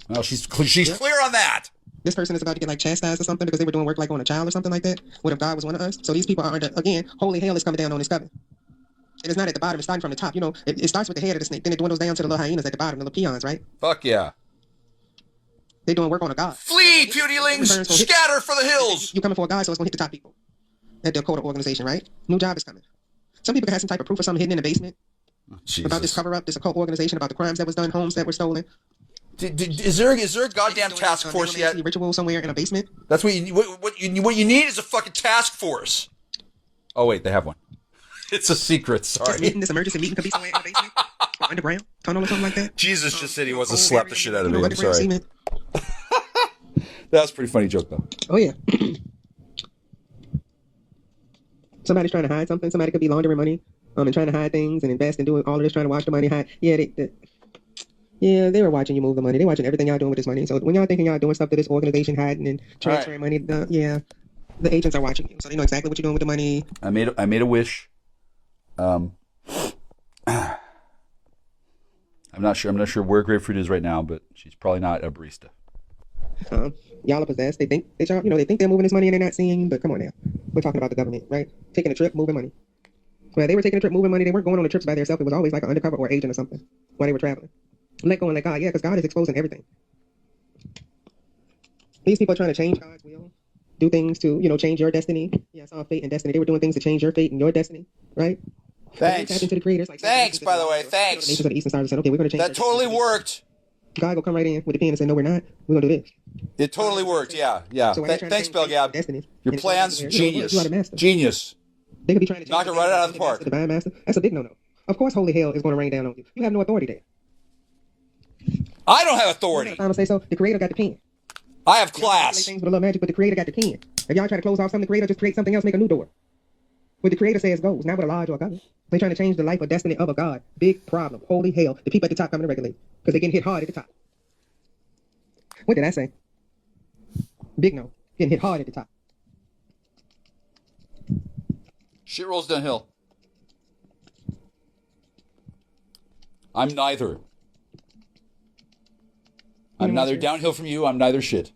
Speaker 9: Well, she's clear on that.
Speaker 8: This person is about to get like chastised or something because they were doing work like on a child or something like that. What if God was one of us? So these people are under, again, holy hell is coming down on this coven. It is not at the bottom, it's starting from the top. You know, it starts with the head of the snake, then it dwindles down to the little hyenas at the bottom, the little peons, right?
Speaker 9: Fuck yeah.
Speaker 8: They're doing work on a god.
Speaker 9: Flee, putylings! Scatter for the hills!
Speaker 8: You're coming for a god, so it's going to hit the top people at the Dakota organization, right? New job is coming. Some people can have some type of proof of something hidden in the basement about this cover-up, this occult organization, about the crimes that was done, homes that were stolen.
Speaker 9: Is there a goddamn task force yet?
Speaker 8: Ritual somewhere in a basement.
Speaker 9: That's what you need is a fucking task force. Oh wait, they have one. It's a secret. Sorry.
Speaker 8: This emergency meeting could be somewhere in the basement, or underground tunnel or something like that.
Speaker 9: Jesus just said he wants to slap the shit out of me. I'm sorry. That was a pretty funny joke though.
Speaker 8: Oh yeah. Somebody's trying to hide something. Somebody could be laundering money, and trying to hide things and invest and doing all of this, trying to watch the money hide. Yeah, they were watching you move the money. They're watching everything y'all doing with this money. So when y'all thinking y'all doing stuff to this organization, hiding and transferring money, the agents are watching you. So they know exactly what you're doing with the money.
Speaker 9: I made a wish. I'm not sure where Grapefruit is right now, but she's probably not a barista.
Speaker 8: Y'all are possessed. They think they're moving this money and they're not seeing. But come on now, we're talking about the government, right? Taking a trip, moving money. Well, they were taking a trip, moving money. They weren't going on the trips by themselves. It was always like an undercover or agent or something while they were traveling. Let go and let God, yeah, because God is exposing everything. These people are trying to change God's will, do things to, change your destiny. Yeah, I saw fate and destiny. They were doing things to change your fate and your destiny, right?
Speaker 9: Thanks.
Speaker 8: Into the creators, like,
Speaker 9: thanks, by the way, thanks.
Speaker 8: Nations of the Eastern Stars said, okay, we're going to change.
Speaker 9: That totally worked.
Speaker 8: God will come right in with the pen and say, no, we're not. We're going to do this.
Speaker 9: It totally worked, yeah. So thanks, Belgab. Your plan's genius. Genius.
Speaker 8: They could be trying to
Speaker 9: knock it right out of the park.
Speaker 8: The divine master. That's a big no-no. Of course, holy hell is going to rain down on you. You have no authority there.
Speaker 9: I don't have authority.
Speaker 8: I'm gonna say so. The creator got the pen.
Speaker 9: I have class.
Speaker 8: Things with a little magic, but the creator got the pen. If y'all try to close off something, the creator just create something else, make a new door. What the creator says goes, not with a lodge or a government. They're trying to change the life or destiny of a god. Big problem. Holy hell. The people at the top coming to regulate because they're getting hit hard at the top. What did I say? Big no. Getting hit hard at the top.
Speaker 9: Shit rolls downhill. I'm neither. I'm neither downhill from you. I'm neither shit.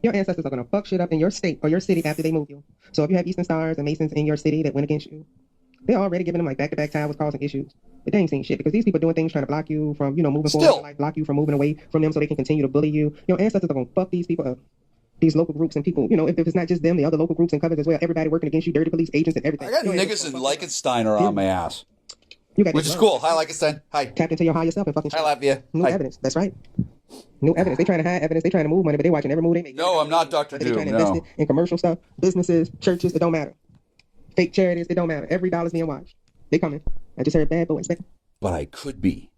Speaker 8: Your ancestors are going to fuck shit up in your state or your city after they move you. So if you have Eastern Stars and Masons in your city that went against you, they're already giving them like back-to-back towers causing issues. But they ain't seen shit because these people are doing things trying to block you from, moving forward, like block you from moving away from them so they can continue to bully you. Your ancestors are going to fuck these people up. These local groups and people, if it's not just them, the other local groups and covers as well, everybody working against you, dirty police agents and everything.
Speaker 9: I got niggas in Liechtenstein around my ass.
Speaker 8: Which
Speaker 9: is cool. Hi, Liechtenstein. Hi.
Speaker 8: Tapped into your higher self and fucking shit.
Speaker 9: Hi, Latvia.
Speaker 8: New evidence. That's right. New evidence. They trying to hide evidence. They trying to move money, but they watching every move they make.
Speaker 9: No, I'm not Dr. Doom.
Speaker 8: They trying to invest it in commercial stuff, businesses, churches. It don't matter. Fake charities. It don't matter. Every dollar's being watched. They coming. I just heard bad boy inspector.
Speaker 9: But I could be.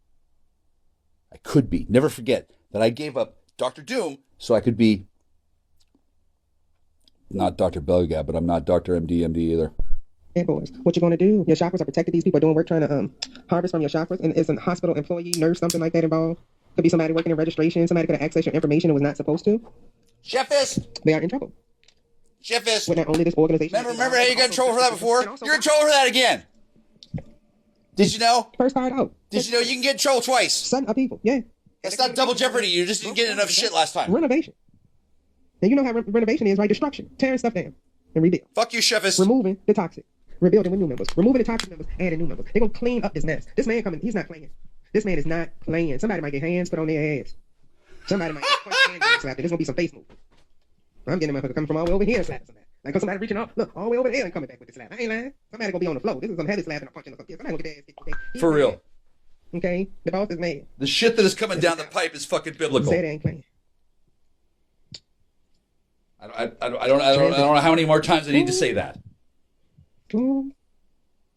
Speaker 9: Never forget that I gave up Dr. Doom so I could be not Dr. Belgab, but I'm not Dr. MD either.
Speaker 8: Bad boys. What you gonna do? Your chakras are protected. These people are doing work trying to harvest from your chakras, and it's a hospital employee, nurse, something like that involved. Could be somebody working in registration. Somebody could have accessed your information and was not supposed to.
Speaker 9: Chefist!
Speaker 8: They are in trouble.
Speaker 9: Chefist!
Speaker 8: With not only this organization.
Speaker 9: Remember how you got in trouble for that before? You're in trouble for that again. Did you know?
Speaker 8: First card out.
Speaker 9: Did you know you can get in trouble twice?
Speaker 8: Son of people, yeah.
Speaker 9: That's not double jeopardy. You just didn't get enough shit last time.
Speaker 8: Renovation. And you know how renovation is, right? Destruction. Tearing stuff down and rebuild.
Speaker 9: Fuck you, Chefist.
Speaker 8: Removing the toxic. Rebuilding with new members. Removing the toxic members, adding new members. They're going to clean up this mess. This man coming, he's not playing. This man is not playing. Somebody might get hands put on their ass. Somebody might get hands slapped. There's going to be some face movement. I'm getting a motherfucker coming from all the way over here and slapping somebody. Like somebody reaching out, look, all the way over there and coming back with the slap. I ain't lying. Somebody going to be on the floor. This is some heavy slapping or punching or something. Somebody going to get their ass kicked. Okay?
Speaker 9: For real.
Speaker 8: Okay? The boss is mad.
Speaker 9: The shit that is coming down the pipe is fucking biblical.
Speaker 8: Say they ain't playing.
Speaker 9: I don't know how many more times I need to say that.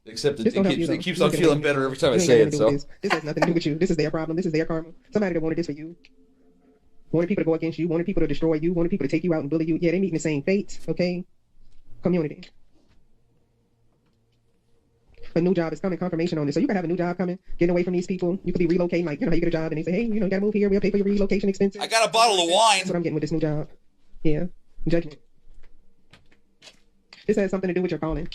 Speaker 9: Except
Speaker 8: This don't help you,
Speaker 9: it
Speaker 8: though.
Speaker 9: keeps
Speaker 8: You
Speaker 9: on
Speaker 8: ain't
Speaker 9: feeling
Speaker 8: gonna do
Speaker 9: better every time I
Speaker 8: You ain't
Speaker 9: say
Speaker 8: got
Speaker 9: it.
Speaker 8: nothing to do
Speaker 9: So
Speaker 8: with this has nothing to do with you. This is their problem. This is their karma. Somebody that wanted this for you. Wanted people to go against you. Wanted people to destroy you. Wanted people to take you out and bully you. Yeah, they meet in the same fate. Okay, community. A new job is coming. Confirmation on this. So you can have a new job coming. Getting away from these people. You could be relocating. Like, you know how you get a job and they say, hey, you know, you gotta move here. We'll pay for your relocation expenses.
Speaker 9: I got a bottle of wine.
Speaker 8: That's what I'm getting with this new job. Yeah, judgment. This has something to do with your calling.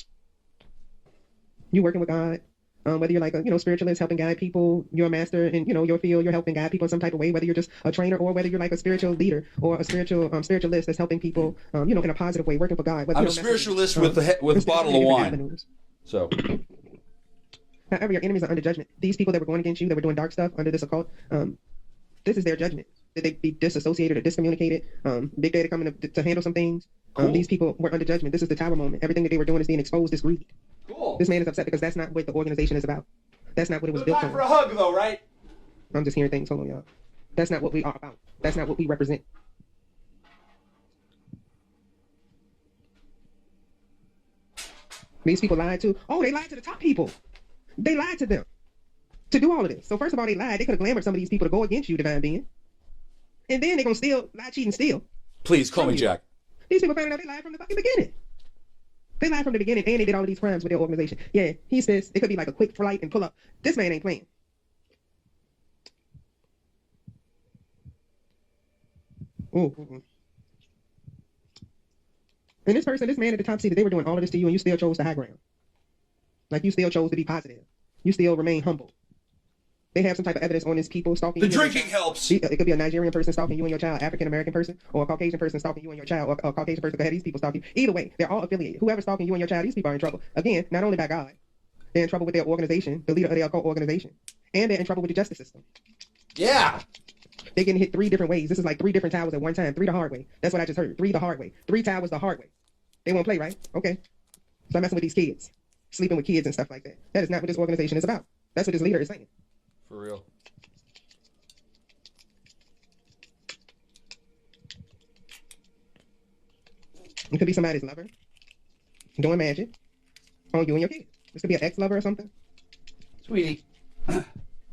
Speaker 8: You working with God. Whether you're like a spiritualist helping guide people, you're a master in your field, you're helping guide people in some type of way, whether you're just a trainer or whether you're like a spiritual leader or a spiritualist that's helping people in a positive way, working for God.
Speaker 9: I'm a spiritualist with a bottle of wine.
Speaker 8: Avenues.
Speaker 9: So
Speaker 8: However, your enemies are under judgment. These people that were going against you, that were doing dark stuff under this occult, this is their judgment. Did they be disassociated or discommunicated? Big data coming to handle some things.
Speaker 9: Cool.
Speaker 8: These people were under judgment. This is the tower moment. Everything that they were doing is being exposed, this greed.
Speaker 9: cool.
Speaker 8: This man is upset because that's not what the organization is about. That's not what it was
Speaker 9: No
Speaker 8: built
Speaker 9: time
Speaker 8: on.
Speaker 9: for a hug, though, right?
Speaker 8: I'm just hearing things. Hold on, y'all. That's not what we are about. That's not what we represent. These people lied to. Oh, they lied to the top people. They lied to them to do all of this. So first of all, they lied. They could have glamored some of these people to go against you, divine being. And then they're going to steal, lie, cheat, and steal.
Speaker 9: Please call me Jack.
Speaker 8: These people found out they lied from the fucking beginning. They lied from the beginning, and they did all of these crimes with their organization. Yeah, he says it could be like a quick flight and pull up. This man ain't playing. Ooh. And this man at the top seat, they were doing all of this to you, and you still chose the high ground. Like, you still chose to be positive. You still remain humble. They have some type of evidence on these people stalking
Speaker 9: The
Speaker 8: you.
Speaker 9: drinking helps.
Speaker 8: It could be a Nigerian person stalking you and your child, African-American person, or a Caucasian person stalking you and your child, or a Caucasian person could have these people stalking you. Either way, they're all affiliated. Whoever's stalking you and your child, these people are in trouble. Again, not only by God, they're in trouble with their organization, the leader of their occult organization, and they're in trouble with the justice system.
Speaker 9: Yeah.
Speaker 8: They're getting hit 3 different ways. This is like 3 different towers at one time. 3 the hard way. That's what I just heard. 3 the hard way. 3 towers the hard way. They won't play, right? Okay. So I'm messing with these kids, sleeping with kids and stuff like that. That is not what this organization is about. That's what this leader is saying.
Speaker 9: For real.
Speaker 8: It could be somebody's lover doing magic on you and your kids. This could be an ex-lover or something.
Speaker 9: Sweetie.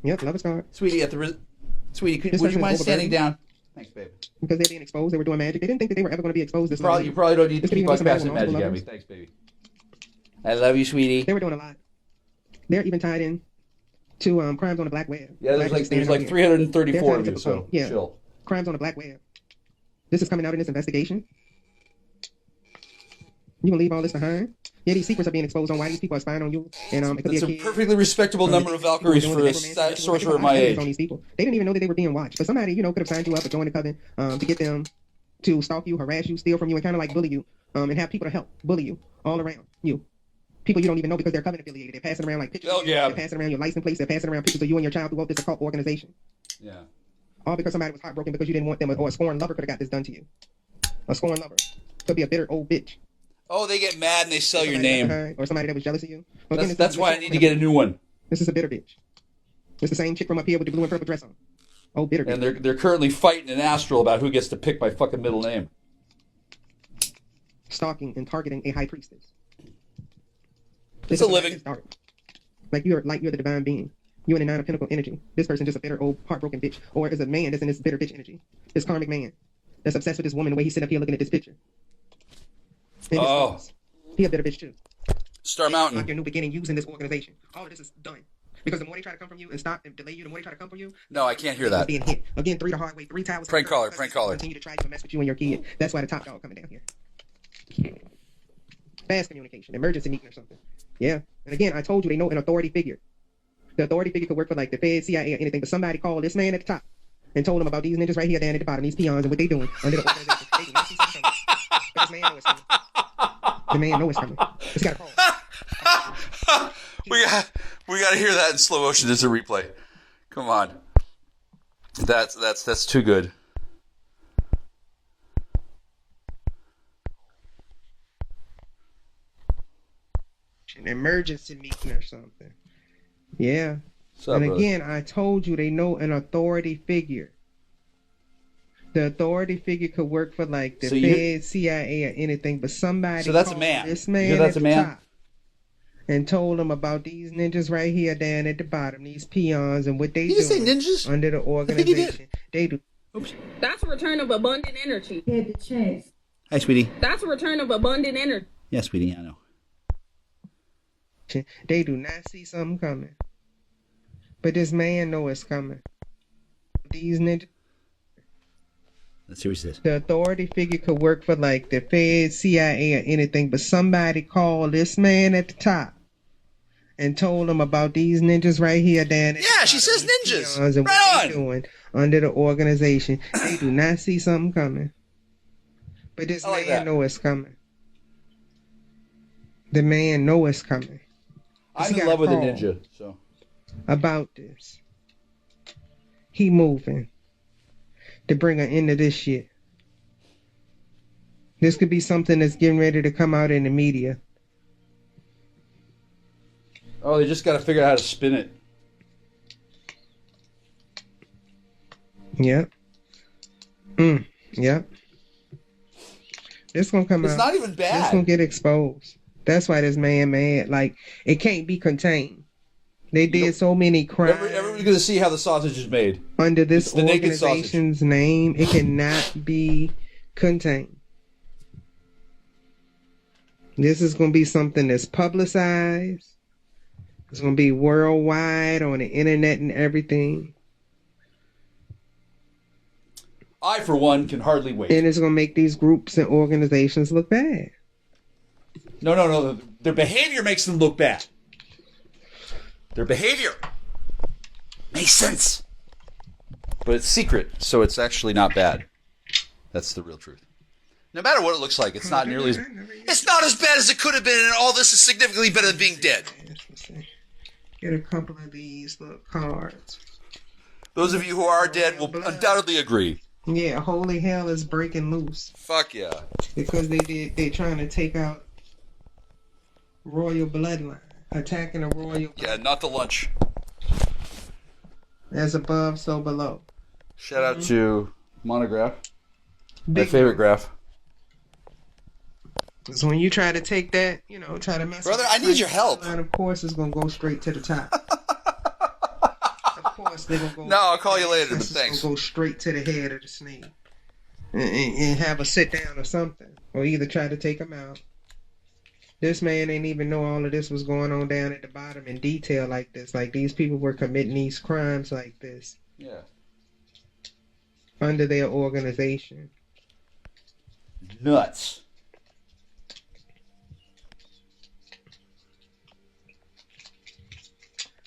Speaker 8: Yep, lover's card.
Speaker 9: Sweetie, Sweetie, would you mind standing down? Thanks, babe.
Speaker 8: Because they're being exposed, they were doing magic. They didn't think that they were ever going to be exposed this
Speaker 9: You probably don't need to keep on passing magic at me.
Speaker 8: lovers.
Speaker 9: Thanks, baby. I love you, sweetie.
Speaker 8: They were doing a lot. They're even tied in to crimes on the black web.
Speaker 9: Yeah, there's like 334 of you, so
Speaker 8: yeah.
Speaker 9: chill.
Speaker 8: Crimes on the black web. This is coming out in this investigation. You can leave all this behind. Yeah, these secrets are being exposed on why these people are spying on you. And it could
Speaker 9: That's
Speaker 8: be
Speaker 9: a perfectly respectable number of Valkyries for a sorcerer of my age.
Speaker 8: On these people. They didn't even know that they were being watched. But somebody, could have signed you up or joined the coven to get them to stalk you, harass you, steal from you, and kind of like bully you, and have people to help bully you all around you. People you don't even know because they're coven affiliated. They're passing around like pictures.
Speaker 9: Oh, yeah.
Speaker 8: They're passing around your license plates. They're passing around pictures of you and your child throughout this occult organization.
Speaker 9: Yeah.
Speaker 8: All because somebody was heartbroken because you didn't want them, or a scorned lover could have got this done to you. A scorned lover could be a bitter old bitch.
Speaker 9: Oh, they get mad and they sell your name.
Speaker 8: Or somebody that was jealous of you.
Speaker 9: That's why I need to get a new one.
Speaker 8: This is a bitter bitch. It's the same chick from up here with the blue and purple dress on. Oh, bitter bitch.
Speaker 9: And they're currently fighting in Astral about who gets to pick my fucking middle name.
Speaker 8: Stalking and targeting a high priestess.
Speaker 9: It's a living.
Speaker 8: Like you're the divine being. You're in a 9 of Pentacle energy. This person just a bitter old heartbroken bitch. Or is a man that's in this bitter bitch energy. This karmic man that's obsessed with this woman the way he's sitting up here looking at this picture. He a bitter bitch too.
Speaker 9: Star Mountain.
Speaker 8: Like your new beginning using this organization. All of this is done. Because the more they try to come from you and stop and delay you, the more they try to come from you.
Speaker 9: No, I can't hear that.
Speaker 8: Being hit. Again, 3 the hard way, 3 towers.
Speaker 9: Prank caller.
Speaker 8: Continue to try to mess with you and your kid. That's why the top dog coming down here. Fast communication, emergency meeting or something. Yeah. And again, I told you they know an authority figure. The authority figure could work for like the Fed, CIA, or anything, but somebody called this man at the top and told him about these ninjas right here down at the bottom, these peons, and what they doing under the organization. They do not see something coming. But this man knows it's coming. The man knows it's coming. It's got a call.
Speaker 9: we got to hear that in slow motion as a replay. Come on. That's too good.
Speaker 8: An emergency meeting or something. Yeah.
Speaker 9: And
Speaker 8: again, I told you they know an authority figure. The authority figure could work for like the Fed, CIA, or anything, but somebody.
Speaker 9: So that's a man.
Speaker 8: This man.
Speaker 9: That's a man.
Speaker 8: Top and told them about these ninjas right here down at the bottom, these peons, and what they do
Speaker 9: say ninjas?
Speaker 8: under the organization. They do.
Speaker 9: Oops.
Speaker 10: That's a return of abundant energy.
Speaker 11: Hit the chest.
Speaker 9: Hi, sweetie.
Speaker 10: That's a return of abundant energy.
Speaker 9: Yeah, sweetie, I know.
Speaker 8: They do not see something coming. But this man know it's coming. These ninjas.
Speaker 9: Let's see what he says.
Speaker 8: The authority figure could work for like the Fed, CIA, or anything, but somebody called this man at the top and told him about these ninjas right here, Dan.
Speaker 9: Yeah, she says ninjas.
Speaker 8: And
Speaker 9: right
Speaker 8: what
Speaker 9: on.
Speaker 8: they doing under the organization. They do not see something coming. But this man know it's coming. The man know it's coming.
Speaker 9: I'm in love with a ninja. So
Speaker 8: about this. He moving to bring an end to this shit. This could be something that's getting ready to come out in the media.
Speaker 9: Oh, they just got to figure out how to spin it.
Speaker 8: Yep. Yep. This gonna come out.
Speaker 9: It's not even bad.
Speaker 8: This gonna get exposed. That's why this man mad. Like, it can't be contained. They did so many crimes.
Speaker 9: Everybody's going to see how the sausage is made.
Speaker 8: Under this organization's name, it cannot be contained. This is going to be something that's publicized. It's going to be worldwide on the internet and everything.
Speaker 9: I, for one, can hardly wait.
Speaker 8: And it's going to make these groups and organizations look bad.
Speaker 9: No. Their behavior makes them look bad. Their behavior makes sense. But it's secret, so it's actually not bad. That's the real truth. No matter what it looks like, it's not nearly as... It's not as bad as it could have been, and all this is significantly better than being dead.
Speaker 8: Get a couple of these little cards.
Speaker 9: Those of you who are dead will undoubtedly agree.
Speaker 8: Yeah, holy hell is breaking loose.
Speaker 9: Fuck yeah.
Speaker 8: Because they're trying to take out royal bloodline. Attacking a royal.
Speaker 9: Yeah, not the lunch.
Speaker 8: As above, so below.
Speaker 9: Shout out to Monograph. My favorite graph.
Speaker 8: So when you try to take that, try to mess
Speaker 9: Brother,
Speaker 8: with
Speaker 9: I need your help.
Speaker 8: And of course, it's going to go straight to the top. Of course, they're going to go.
Speaker 9: No, I'll call you later, but thanks.
Speaker 8: Go straight to the head of the snake. And have a sit down or something. Or either try to take them out. This man ain't even know all of this was going on down at the bottom in detail like this. Like, these people were committing these crimes like this.
Speaker 9: Yeah.
Speaker 8: Under their organization.
Speaker 9: Nuts.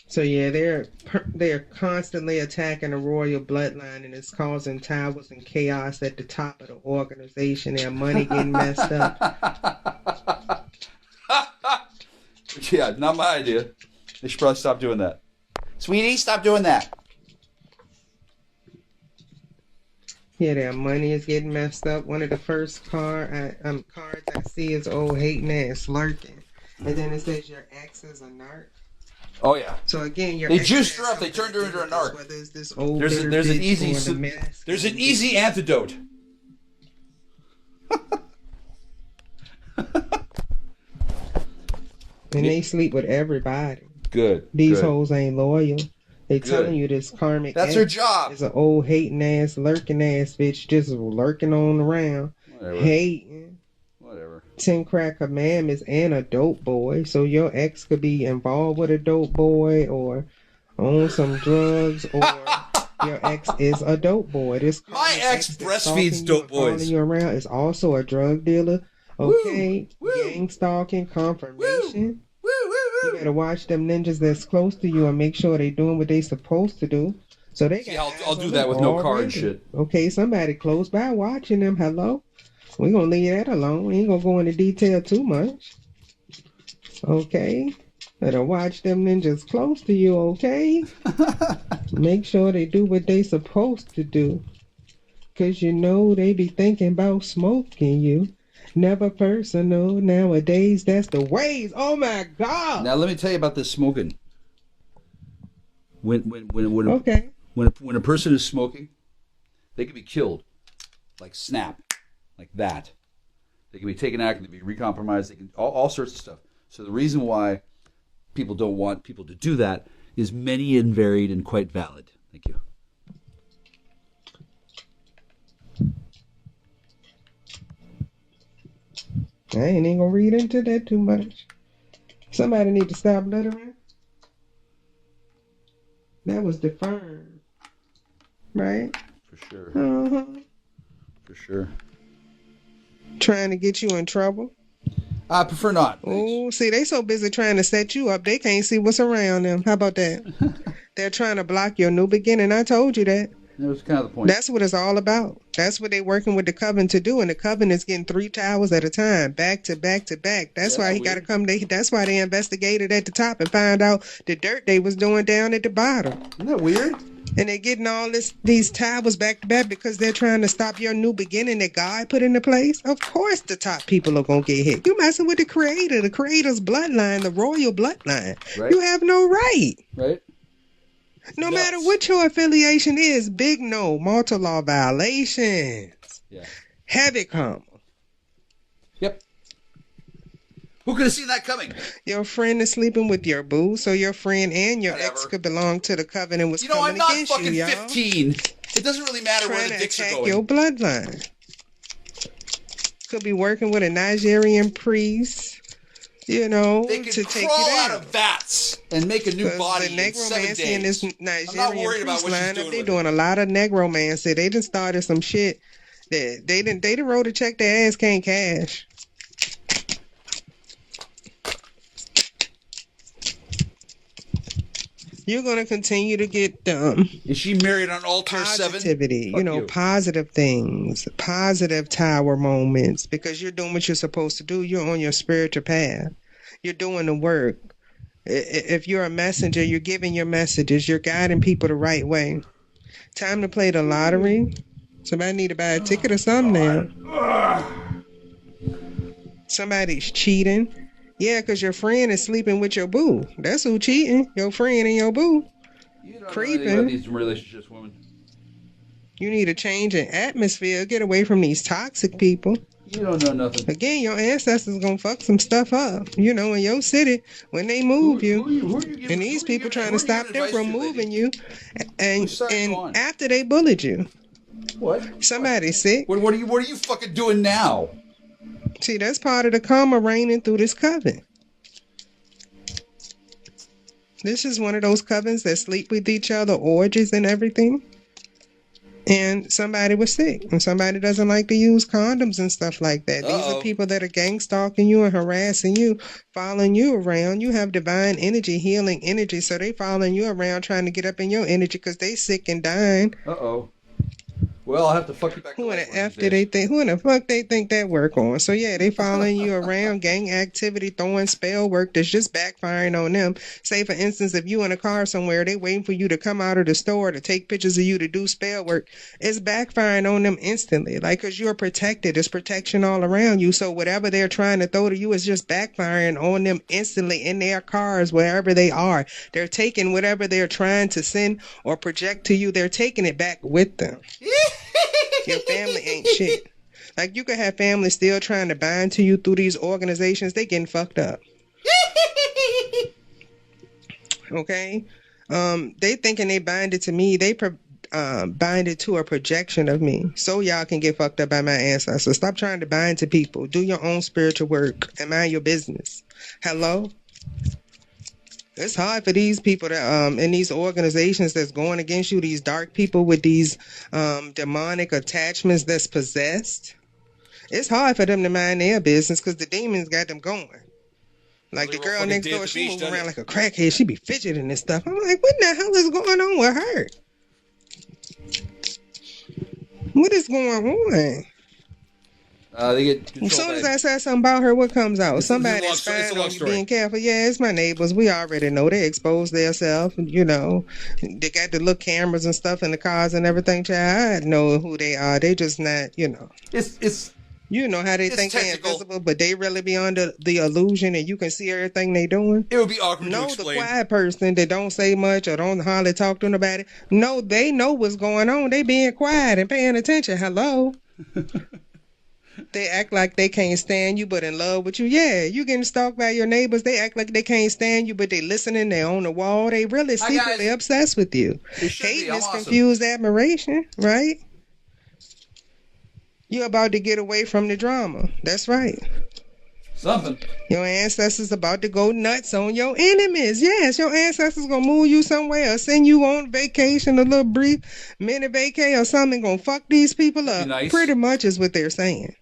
Speaker 8: So yeah, they're constantly attacking the royal bloodline, and it's causing towers and chaos at the top of the organization. Their money getting messed up.
Speaker 9: Yeah, not my idea. They should probably stop doing that. Sweetie, stop doing that.
Speaker 8: Yeah, their money is getting messed up. One of the first cards I see is old hating ass lurking. And then it says your ex is a narc.
Speaker 9: Oh yeah.
Speaker 8: So again,
Speaker 9: they juiced her up. They turned her into a narc.
Speaker 8: Whether it's this old
Speaker 9: there's an easy antidote.
Speaker 8: And they sleep with everybody.
Speaker 9: Good.
Speaker 8: These hoes ain't loyal. They telling you this karmic.
Speaker 9: That's her job.
Speaker 8: Is an old hating ass, lurking ass bitch, just lurking on around, hating.
Speaker 9: Whatever.
Speaker 8: 10 crack commandments and a dope boy. So your ex could be involved with a dope boy or on some drugs, or your ex is a dope boy.
Speaker 9: My ex breastfeeds dope boys.
Speaker 8: You around is also a drug dealer. Okay, gang stalking, confirmation. You better watch them ninjas that's close to you and make sure they doing what they supposed to do. So they.
Speaker 9: See, I'll do that with no car and shit.
Speaker 8: Okay, somebody close by watching them. Hello, we gonna leave that alone. We ain't gonna go into detail too much. Okay, better watch them ninjas close to you. Okay, make sure they do what they supposed to do, 'cause they be thinking about smoking you. Never personal. Nowadays, that's the ways. Oh my God!
Speaker 9: Now let me tell you about this smoking. When a person is smoking, they can be killed, like snap, like that. They can be taken out, they can be recompromised, they can all sorts of stuff. So the reason why people don't want people to do that is many and varied and quite valid. Thank you.
Speaker 8: I ain't even gonna read into that too much. Somebody need to stop littering. That was the firm, right?
Speaker 9: For sure. For sure.
Speaker 8: Trying to get you in trouble.
Speaker 9: I prefer not.
Speaker 8: Oh, see, they so busy trying to set you up, they can't see what's around them. How about that? They're trying to block your new beginning. I told you that.
Speaker 9: That was kind of the point.
Speaker 8: That's what it's all about. That's what they're working with the coven to do, and the coven is getting 3 towers at a time, back to back to back. That's why he got to come. That's why they investigated at the top and found out the dirt they was doing down at the bottom.
Speaker 9: Isn't that weird?
Speaker 8: And they're getting all these towers back to back because they're trying to stop your new beginning that God put into place. Of course, the top people are gonna get hit. You messing with the creator's bloodline, the royal bloodline. Right. You have no right.
Speaker 9: Right.
Speaker 8: No matter what your affiliation is, big no, multi-law violations.
Speaker 9: Yeah.
Speaker 8: Heavy karma.
Speaker 9: Yep. Who could have seen that coming?
Speaker 8: Your friend is sleeping with your boo, so your friend and your ex could belong to the coven and was coming against you,
Speaker 9: I'm not fucking 15. It doesn't really matter where the dicks are going.
Speaker 8: Your bloodline. Could be working with a Nigerian priest. You know,
Speaker 9: they can
Speaker 8: to take
Speaker 9: crawl
Speaker 8: you
Speaker 9: out of vats and make a new body in 7 days.
Speaker 8: In this Nigerian
Speaker 9: I'm not worried about what she's doing.
Speaker 8: They're doing a lot of necromancy. They done started some shit that they done wrote a check their ass can't cash. You're gonna continue to get
Speaker 9: Is she married on altar
Speaker 8: positivity,
Speaker 9: 7?
Speaker 8: Positive things, positive tower moments, because you're doing what you're supposed to do. You're on your spiritual path. You're doing the work. If you're a messenger, you're giving your messages. You're guiding people the right way. Time to play the lottery. Somebody need to buy a ticket or something now. Somebody's cheating. Yeah, because your friend is sleeping with your boo. That's who cheating. Your friend and your boo.
Speaker 9: You don't
Speaker 8: creeping.
Speaker 9: Know about these relationships, women.
Speaker 8: You need a change in atmosphere. Get away from these toxic people.
Speaker 9: You don't know nothing.
Speaker 8: Again, your ancestors gonna fuck some stuff up. In your city when they move you. And these people trying to stop them from moving you. And after they bullied you.
Speaker 9: What?
Speaker 8: Somebody's sick.
Speaker 9: What are you fucking doing now?
Speaker 8: See, that's part of the karma reigning through this coven. This is one of those covens that sleep with each other, orgies and everything. And somebody was sick. And somebody doesn't like to use condoms and stuff like that. These are people that are gang stalking you and harassing you, following you around. You have divine energy, healing energy. So they following you around trying to get up in your energy because they sick and dying.
Speaker 9: Uh-oh. Well, I'll have to fuck you back.
Speaker 8: Who in the fuck they think that work on? So yeah, they following you around, gang activity, throwing spell work that's just backfiring on them. Say for instance, if you in a car somewhere, they waiting for you to come out of the store to take pictures of you to do spell work. It's backfiring on them instantly. Like, cause you're protected. There's protection all around you. So whatever they're trying to throw to you is just backfiring on them instantly in their cars, wherever they are. They're taking whatever they're trying to send or project to you. They're taking it back with them. Your family ain't shit. Like, you could have family still trying to bind to you through these organizations. They getting fucked up. Okay? They thinking they bind it to me. They bind it to a projection of me. So y'all can get fucked up by my ancestors. Stop trying to bind to people. Do your own spiritual work and mind your business. Hello? It's hard for these people that in these organizations that's going against you, these dark people with these demonic attachments that's possessed. It's hard for them to mind their business because the demons got them going. Like the girl next door, she moves around like a crackhead. She be fidgeting and stuff. I'm like, what the hell is going on with her? What is going on?
Speaker 9: They get
Speaker 8: as soon as I say something about her, what comes out? Somebody's spying on you being careful. Yeah, it's my neighbors. We already know they expose themselves. They got the little cameras and stuff in the cars and everything. I know who they are. They just not,
Speaker 9: It's
Speaker 8: how they think they're invisible, but they really be under the illusion and you can see everything they doing.
Speaker 9: It would be awkward to explain.
Speaker 8: The quiet person that don't say much or don't hardly talk to nobody. No, they know what's going on. They being quiet and paying attention. Hello. They act like they can't stand you, but in love with you. Yeah, you getting stalked by your neighbors. They act like they can't stand you, but they listening. They on the wall. They really
Speaker 9: Hi,
Speaker 8: secretly
Speaker 9: guys.
Speaker 8: obsessed with you.
Speaker 9: They should be.
Speaker 8: Hating
Speaker 9: I'm
Speaker 8: is
Speaker 9: awesome.
Speaker 8: confused admiration, right? You're about to get away from the drama. That's right.
Speaker 9: Something.
Speaker 8: Your ancestors about to go nuts on your enemies. Yes, your ancestors gonna move you somewhere or send you on vacation, a little brief mini vacay or something. Gonna fuck these people up.
Speaker 9: Nice.
Speaker 8: Pretty much is what they're saying.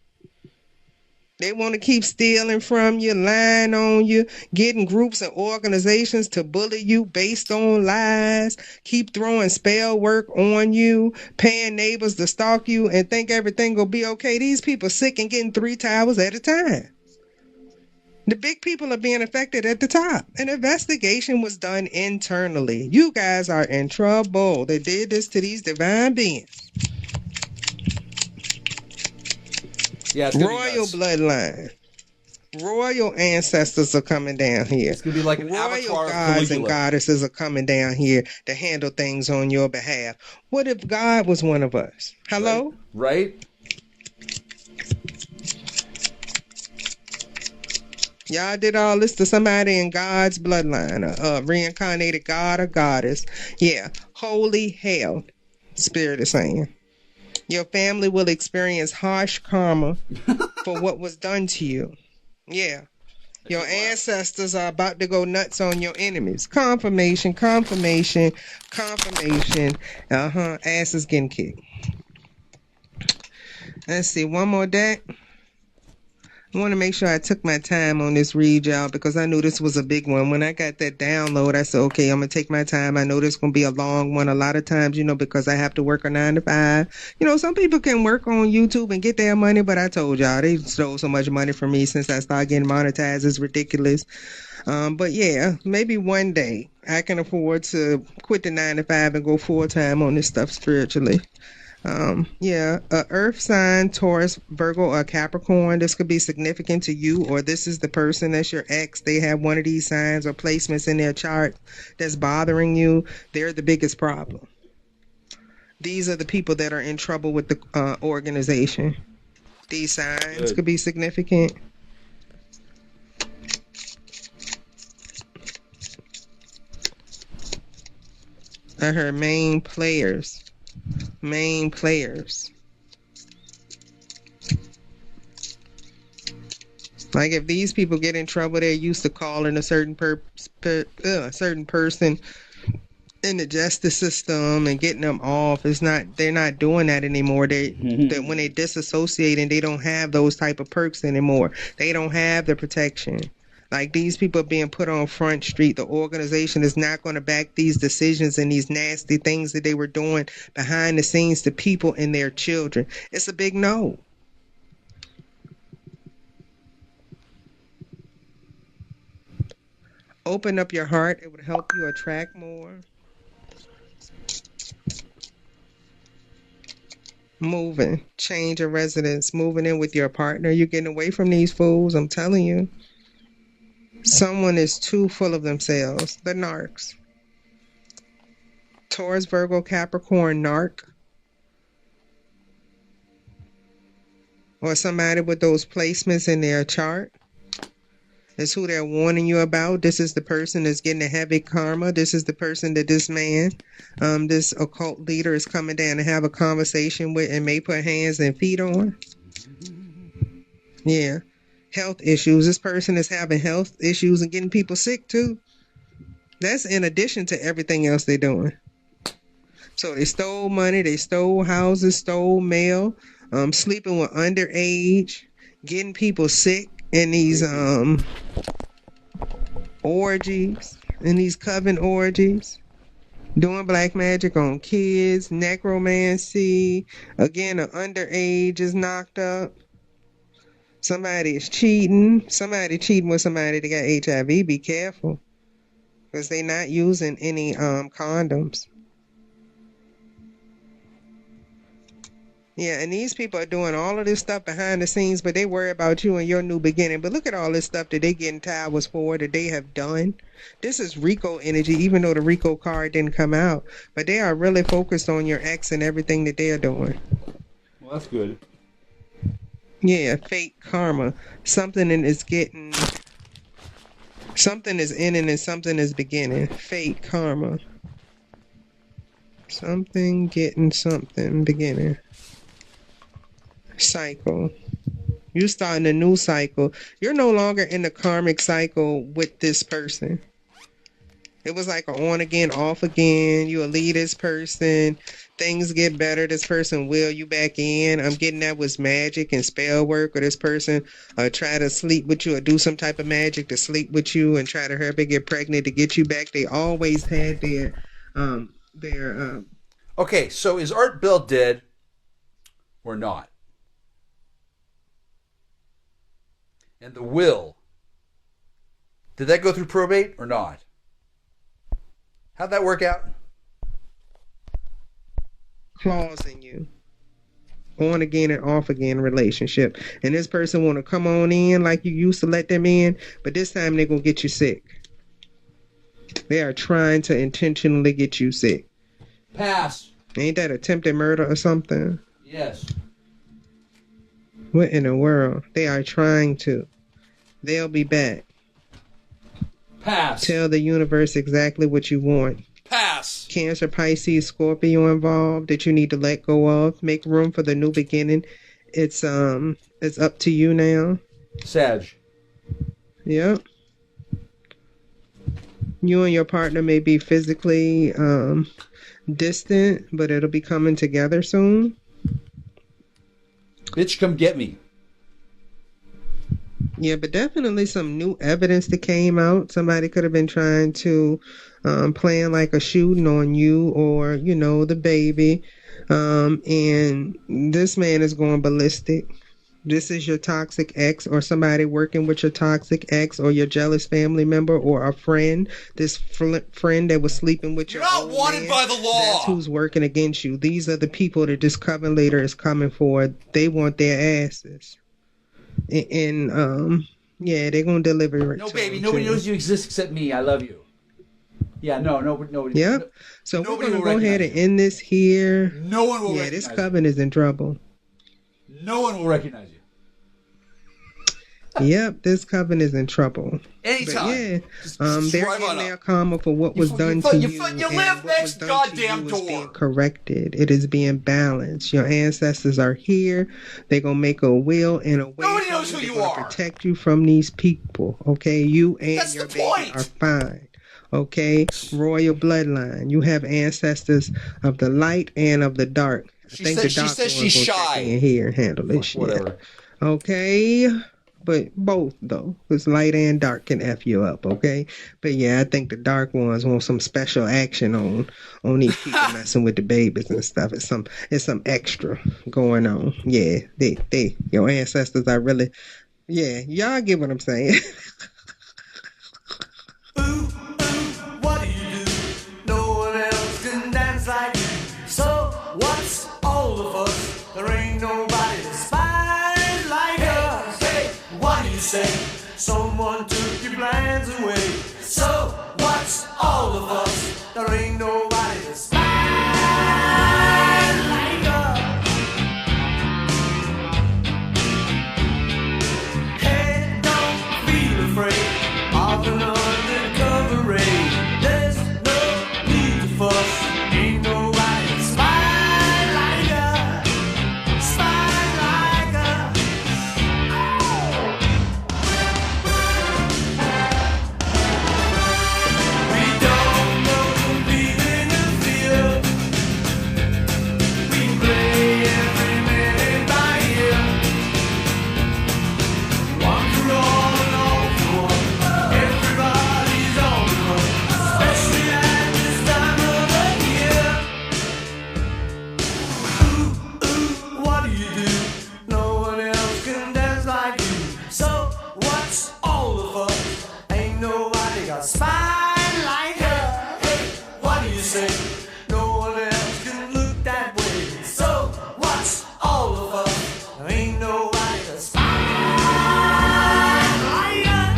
Speaker 8: They want to keep stealing from you, lying on you, getting groups and organizations to bully you based on lies, keep throwing spell work on you, paying neighbors to stalk you and think everything will be okay. These people sick and getting 3 towers at a time. The big people are being affected at the top. An investigation was done internally. You guys are in trouble. They did this to these divine beings.
Speaker 9: Yeah, it's gonna be
Speaker 8: Royal
Speaker 9: nuts.
Speaker 8: bloodline. Royal ancestors are coming down here.
Speaker 9: It's gonna be like an
Speaker 8: Royal
Speaker 9: avatar of
Speaker 8: gods and
Speaker 9: Caligula.
Speaker 8: goddesses are coming down here to handle things on your behalf. What if God was one of us? Hello?
Speaker 9: Right?
Speaker 8: Y'all did all this to somebody in God's bloodline, a reincarnated god or goddess. Yeah, holy hell, Spirit is saying. Your family will experience harsh karma for what was done to you. Yeah. Your ancestors are about to go nuts on your enemies. Confirmation, confirmation, confirmation. Ass is getting kicked. Let's see, one more deck. I want to make sure I took my time on this read, y'all, because I knew this was a big one. When I got that download, I said, okay, I'm going to take my time. I know this is going to be a long one a lot of times, because I have to work a 9 to 5. Some people can work on YouTube and get their money, but I told y'all, they stole so much money from me since I started getting monetized. It's ridiculous. But yeah, maybe one day I can afford to quit the 9 to 5 and go full time on this stuff spiritually. Earth sign, Taurus, Virgo, or Capricorn. This could be significant to you, or this is the person that's your ex. They have one of these signs or placements in their chart that's bothering you. They're the biggest problem. These are the people that are in trouble with the organization. These signs could be significant. I heard main players. Like if these people get in trouble, they're used to calling a certain certain person in the justice system and getting them off. They're not doing that anymore. That when they disassociate and they don't have those type of perks anymore, they don't have the protection. Like these people are being put on Front Street. The organization is not going to back these decisions and these nasty things that they were doing behind the scenes to people and their children. It's a big no. Open up your heart. It would help you attract more. Moving. Change of residence. Moving in with your partner. You're getting away from these fools. I'm telling you. Someone is too full of themselves. The narcs. Taurus, Virgo, Capricorn, narc. Or somebody with those placements in their chart. Is who they're warning you about. This is the person that's getting a heavy karma. This is the person that this man, this occult leader is coming down to have a conversation with and may put hands and feet on. Yeah. Health issues. This person is having health issues and getting people sick too. That's in addition to everything else they're doing. So they stole money, they stole houses, stole mail, sleeping with underage, getting people sick in these orgies, in these coven orgies, doing black magic on kids, necromancy. Again, an underage is knocked up. Somebody is cheating. Somebody cheating with somebody that got HIV. Be careful. Because they're not using any condoms. Yeah, and these people are doing all of this stuff behind the scenes, but they worry about you and your new beginning. But look at all this stuff that they getting towers for, that they have done. This is Rico energy, even though the Rico card didn't come out. But they are really focused on your ex and everything that they're doing.
Speaker 9: Well, that's good.
Speaker 8: Yeah, fake karma. Something is getting. Something is ending and something is beginning. Fake karma. Something getting something beginning. Cycle. You starting a new cycle. You're no longer in the karmic cycle with this person. It was like a on again, off again. You'll leave this person. Things get better. This person will you back in. I'm getting that was magic and spell work, or this person try to sleep with you or do some type of magic to sleep with you and try to hurry up and get pregnant to get you back. They always had their
Speaker 9: Okay, so is Art Bell dead or not? And the will, did that go through probate or not? How'd that work out?
Speaker 8: clause in you. On again and off again relationship. And this person want to come on in like you used to let them in, but this time they're going to get you sick. They are trying to intentionally get you sick.
Speaker 9: Pass.
Speaker 8: Ain't that attempted murder or something?
Speaker 9: Yes.
Speaker 8: What in the world? They are trying to. They'll be back.
Speaker 9: Pass.
Speaker 8: Tell the universe exactly what you want.
Speaker 9: Pass.
Speaker 8: Cancer, Pisces, Scorpio involved that you need to let go of. Make room for the new beginning. It's up to you now.
Speaker 9: Sag.
Speaker 8: Yep. You and your partner may be physically distant, but it'll be coming together soon.
Speaker 9: Bitch, come get me.
Speaker 8: Yeah, but definitely some new evidence that came out. Somebody could have been trying to plan like a shooting on you or, you know, the baby. And this man is going ballistic. This is your toxic ex or somebody working with your toxic ex or your jealous family member or a friend. This friend that was sleeping with your
Speaker 9: You're not wanted by the law.
Speaker 8: That's who's working against you. These are the people that this coven leader is coming for. They want their asses. And yeah, they're gonna deliver it.
Speaker 9: No, baby, nobody knows you exist except me. I love you. Yeah, nobody.
Speaker 8: Yep. So we're gonna go ahead and end this here.
Speaker 9: No one will.
Speaker 8: Yeah, this coven is in trouble.
Speaker 9: No one will recognize you.
Speaker 8: Yep, this coven is in trouble.
Speaker 9: Anytime.
Speaker 8: But yeah, they're getting their karma for what was done to you.
Speaker 9: You live next goddamn door.
Speaker 8: Being corrected. It is being balanced. Your ancestors are here. They're gonna make a will and a way.
Speaker 9: Nobody knows who you are.
Speaker 8: Protect you from these people. Okay, you and your baby are fine. Okay, royal bloodline. You have ancestors of the light and of the dark.
Speaker 9: She says she's shy.
Speaker 8: In here and handle this shit. Whatever. Okay. But both, though, because light and dark can F you up, okay? But yeah, I think the dark ones want some special action on these people messing with the babies and stuff. It's some extra going on. Yeah, your ancestors are really, yeah, y'all get what I'm saying.
Speaker 2: What do you do? No one else can dance like you. So what's all of us? There ain't nobody to spite like us. Hey, what do you say? Someone took your plans away. So what's all of us? There ain't nobody to spite like us. Hey, don't feel afraid of an undercover raid. There's no need to fuss. Ain't nobody to spite like us. Spite like us. We don't know compete in the field. We play every minute by ear. One for all and all for one. Everybody's on the run, especially at this time of the year. Ooh, what do you do? No one else can dance like you. So what's all of us? Ain't nobody got spine like her. Hey, what do you say? No one else can look that way. So what's all of us? Ain't nobody got spine like her.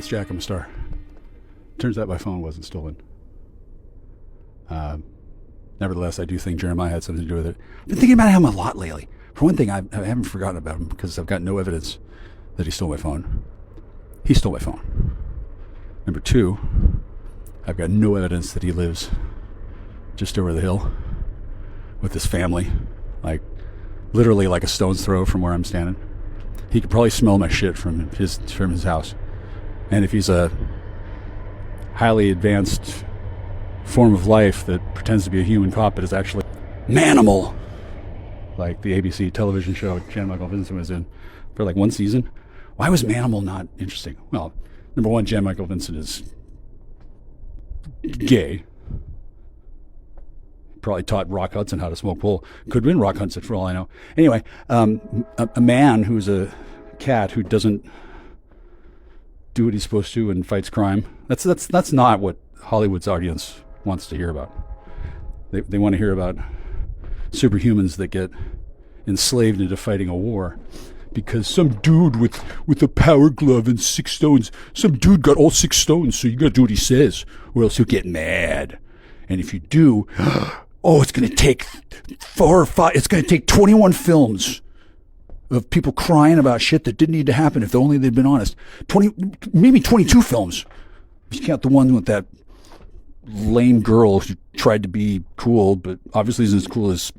Speaker 11: it's Jack, I'm a star. Turns out my phone wasn't stolen. Nevertheless, I do think Jeremiah had something to do with it. I've been thinking about him a lot lately. For one thing, I haven't forgotten about him because I've got no evidence that he stole my phone. He stole my phone. Number two, I've got no evidence that he lives just over the hill with his family, like literally like a stone's throw from where I'm standing. He could probably smell my shit from his house. And if he's a highly advanced form of life that pretends to be a human cop but is actually manimal, like the ABC television show Jan Michael Vincent was in for like one season. Why was Manimal not interesting? Well, number one, Jan Michael Vincent is gay. Probably taught Rock Hudson how to smoke pole. Could have been Rock Hudson for all I know. Anyway, a man who's a cat who doesn't do what he's supposed to and fights crime. That's not what Hollywood's audience wants to hear about. They want to hear about superhumans that get enslaved into fighting a war because some dude with a power glove and 6 stones, some dude got all 6 stones, so you gotta do what he says or else he'll get mad. And if you do, it's gonna take 4 or 5, it's gonna take 21 films of people crying about shit that didn't need to happen if only they'd been honest. 20, maybe 22 films. If you count the one with that lame girl who tried to be cool, but obviously isn't as cool as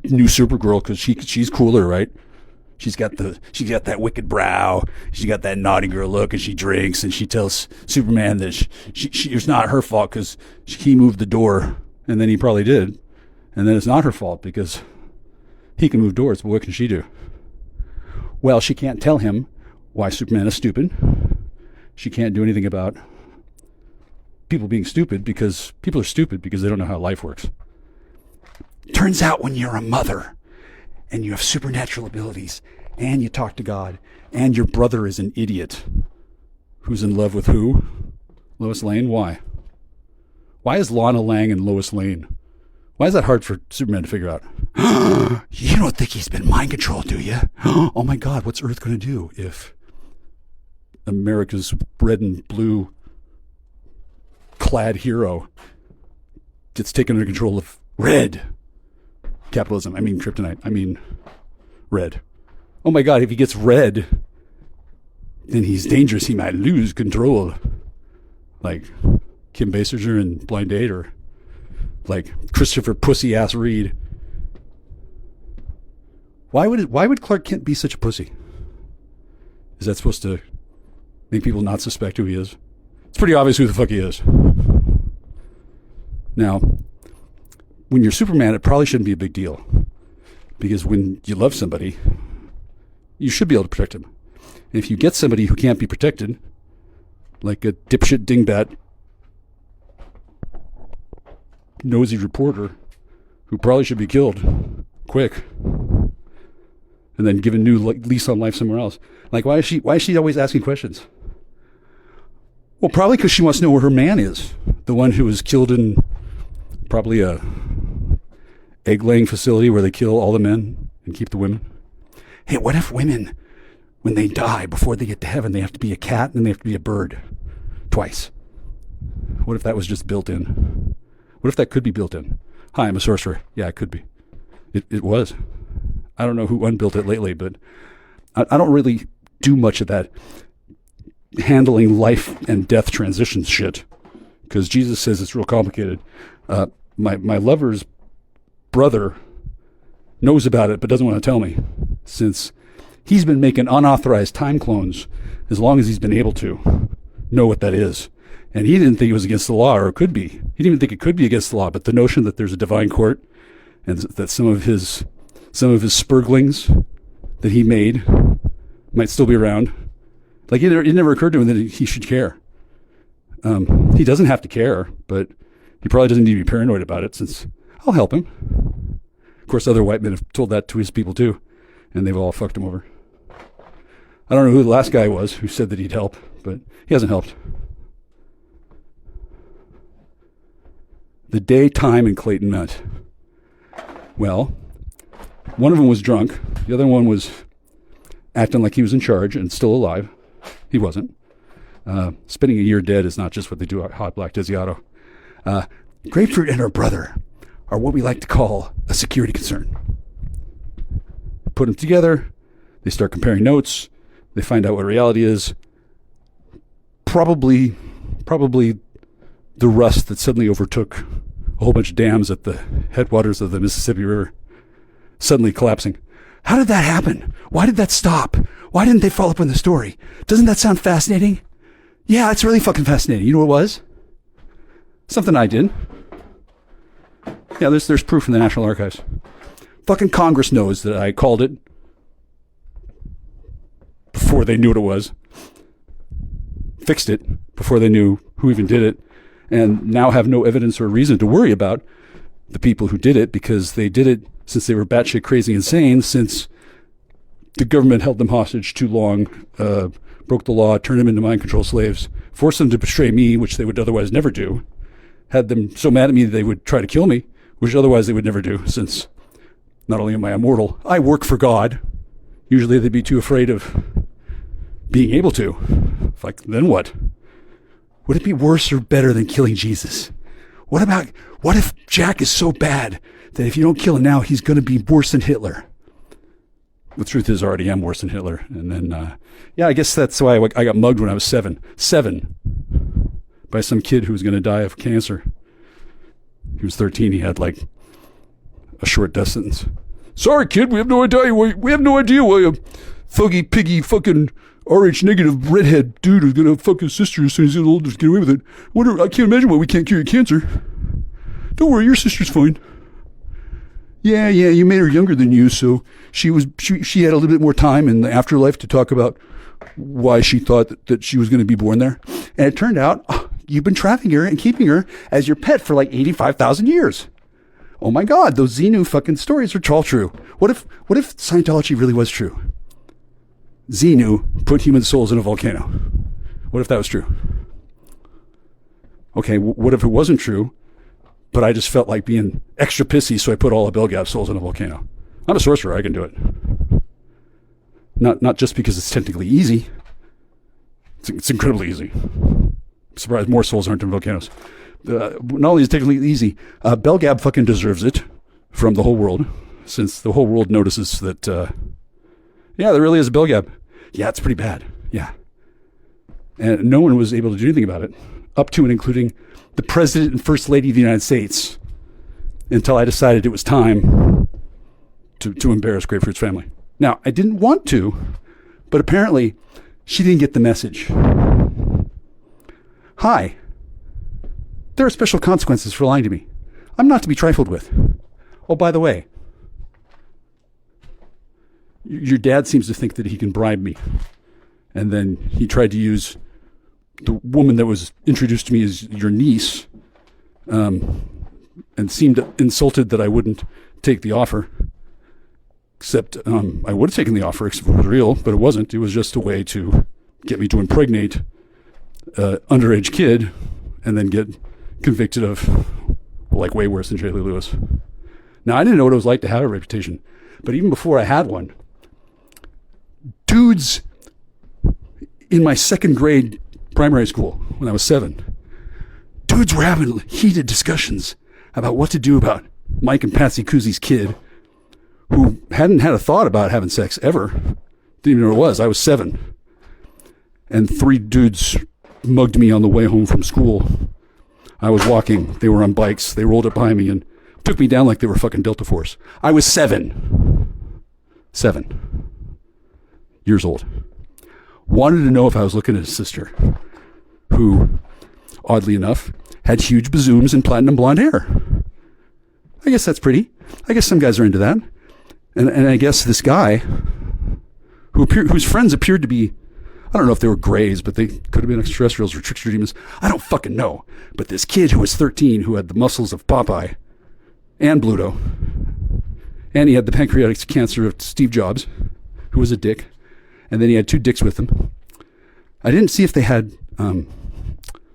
Speaker 11: new Supergirl because she's cooler, right? She's got that wicked brow. She's got that naughty girl look, and she drinks, and she tells Superman that it's not her fault because he moved the door, and then he probably did, and then it's not her fault because he can move doors, but what can she do? Well, she can't tell him why Superman is stupid. She can't do anything about people being stupid because people are stupid because they don't know how life works. Turns out when you're a mother and you have supernatural abilities and you talk to God and your brother is an idiot who's in love with who? Lois Lane? Why? Why is Lana Lang and Lois Lane? Why is that hard for Superman to figure out? You don't think he's been mind controlled, do you? Oh my God, what's Earth going to do if America's red and blue clad hero gets taken under control of red capitalism? I mean kryptonite. I mean red. Oh my God, if he gets red, then he's dangerous. He might lose control. Like Kim Basinger in Blind Date, or like Christopher Pussy-ass Reed. Why would Clark Kent be such a pussy? Is that supposed to make people not suspect who he is? It's pretty obvious who the fuck he is. Now, when you're Superman, it probably shouldn't be a big deal. Because when you love somebody, you should be able to protect him. And if you get somebody who can't be protected, like a dipshit dingbat nosy reporter who probably should be killed quick and then given new lease on life somewhere else. Like, why is she always asking questions? Well, probably because she wants to know where her man is. The one who was killed in probably a egg-laying facility where they kill all the men and keep the women. Hey, what if women, when they die, before they get to heaven, they have to be a cat and they have to be a bird twice? What if that was just built in? What if that could be built in? Hi, I'm a sorcerer. Yeah, it could be. It was. I don't know who unbuilt it lately, but I don't really do much of that handling life and death transitions shit, because Jesus says it's real complicated. My lover's brother knows about it but doesn't want to tell me, since he's been making unauthorized time clones as long as he's been able to know what that is. And he didn't think it was against the law, or it could be. He didn't even think it could be against the law, but the notion that there's a divine court and that some of his spurglings that he made might still be around. Like, it never occurred to him that he should care. He doesn't have to care, but he probably doesn't need to be paranoid about it, since I'll help him. Of course, other white men have told that to his people too, and they've all fucked him over. I don't know who the last guy was who said that he'd help, but he hasn't helped. The day Time and Clayton met. Well, one of them was drunk. The other one was acting like he was in charge and still alive. He wasn't. Spending a year dead is not just what they do at Hot Black Desiato. Grapefruit and her brother are what we like to call a security concern. Put them together, they start comparing notes, they find out what reality is. Probably the rust that suddenly overtook a whole bunch of dams at the headwaters of the Mississippi River suddenly collapsing. How did that happen? Why did that stop? Why didn't they follow up on the story? Doesn't that sound fascinating? Yeah, it's really fucking fascinating. You know what it was? Something I did. Yeah, there's proof in the National Archives. Fucking Congress knows that I called it before they knew what it was. Fixed it before they knew who even did it. And now have no evidence or reason to worry about the people who did it, because they did it since they were batshit crazy insane, since the government held them hostage too long, broke the law, turned them into mind control slaves, forced them to betray me, which they would otherwise never do, had them so mad at me that they would try to kill me, which otherwise they would never do, since not only am I immortal, I work for God. Usually they'd be too afraid of being able to. Like, then what? Would it be worse or better than killing Jesus? What if Jack is so bad that if you don't kill him now, he's going to be worse than Hitler? The truth is, I already am worse than Hitler. And then, I guess that's why I got mugged when I was 7. 7. By some kid who was going to die of cancer. He was 13. He had like a short death sentence. Sorry, kid, we have no idea why a thuggy, piggy, fucking RH negative redhead dude is gonna fuck his sister as soon as he's older to get away with it. I can't imagine why we can't cure your cancer. Don't worry, your sister's fine. Yeah, you made her younger than you, so she had a little bit more time in the afterlife to talk about why she thought that she was going to be born there. And it turned out you've been trafficking her and keeping her as your pet for like 85,000 years. Oh my God, those Xenu fucking stories are all true. What if Scientology really was true? Xenu put human souls in a volcano. What if that was true? Okay, what if it wasn't true, but I just felt like being extra pissy, so I put all the Belgab souls in a volcano? I'm a sorcerer, I can do it. Not just because it's technically easy. It's incredibly easy. I'm surprised more souls aren't in volcanoes. Not only is it technically easy, Belgab fucking deserves it from the whole world, since the whole world notices that, there really is a Belgab. Yeah, it's pretty bad. Yeah. And no one was able to do anything about it, up to and including the President and First Lady of the United States, until I decided it was time to embarrass Grapefruit's family. Now, I didn't want to, but apparently she didn't get the message. Hi. There are special consequences for lying to me. I'm not to be trifled with. Oh, by the way, your dad seems to think that he can bribe me. And then he tried to use the woman that was introduced to me as your niece, and seemed insulted that I wouldn't take the offer. Except I would have taken the offer if it was real, but it wasn't. It was just a way to get me to impregnate an underage kid and then get convicted of, like, way worse than J. Lee Lewis. Now, I didn't know what it was like to have a reputation, but even before I had one, dudes in my second grade primary school, when I was 7, dudes were having heated discussions about what to do about Mike and Patsy Kuczi's kid, who hadn't had a thought about having sex ever. Didn't even know what it was. I was 7. And 3 dudes mugged me on the way home from school. I was walking. They were on bikes. They rolled up behind me and took me down like they were fucking Delta Force. I was 7. 7 years old. Wanted to know if I was looking at his sister, who, oddly enough, had huge bazooms and platinum blonde hair. I guess that's pretty. I guess some guys are into that. And I guess this guy, whose friends appeared to be, I don't know if they were grays, but they could have been extraterrestrials or trickster demons. I don't fucking know. But this kid who was 13, who had the muscles of Popeye and Bluto, and he had the pancreatic cancer of Steve Jobs, who was a dick, and then he had 2 dicks with him. I didn't see if they had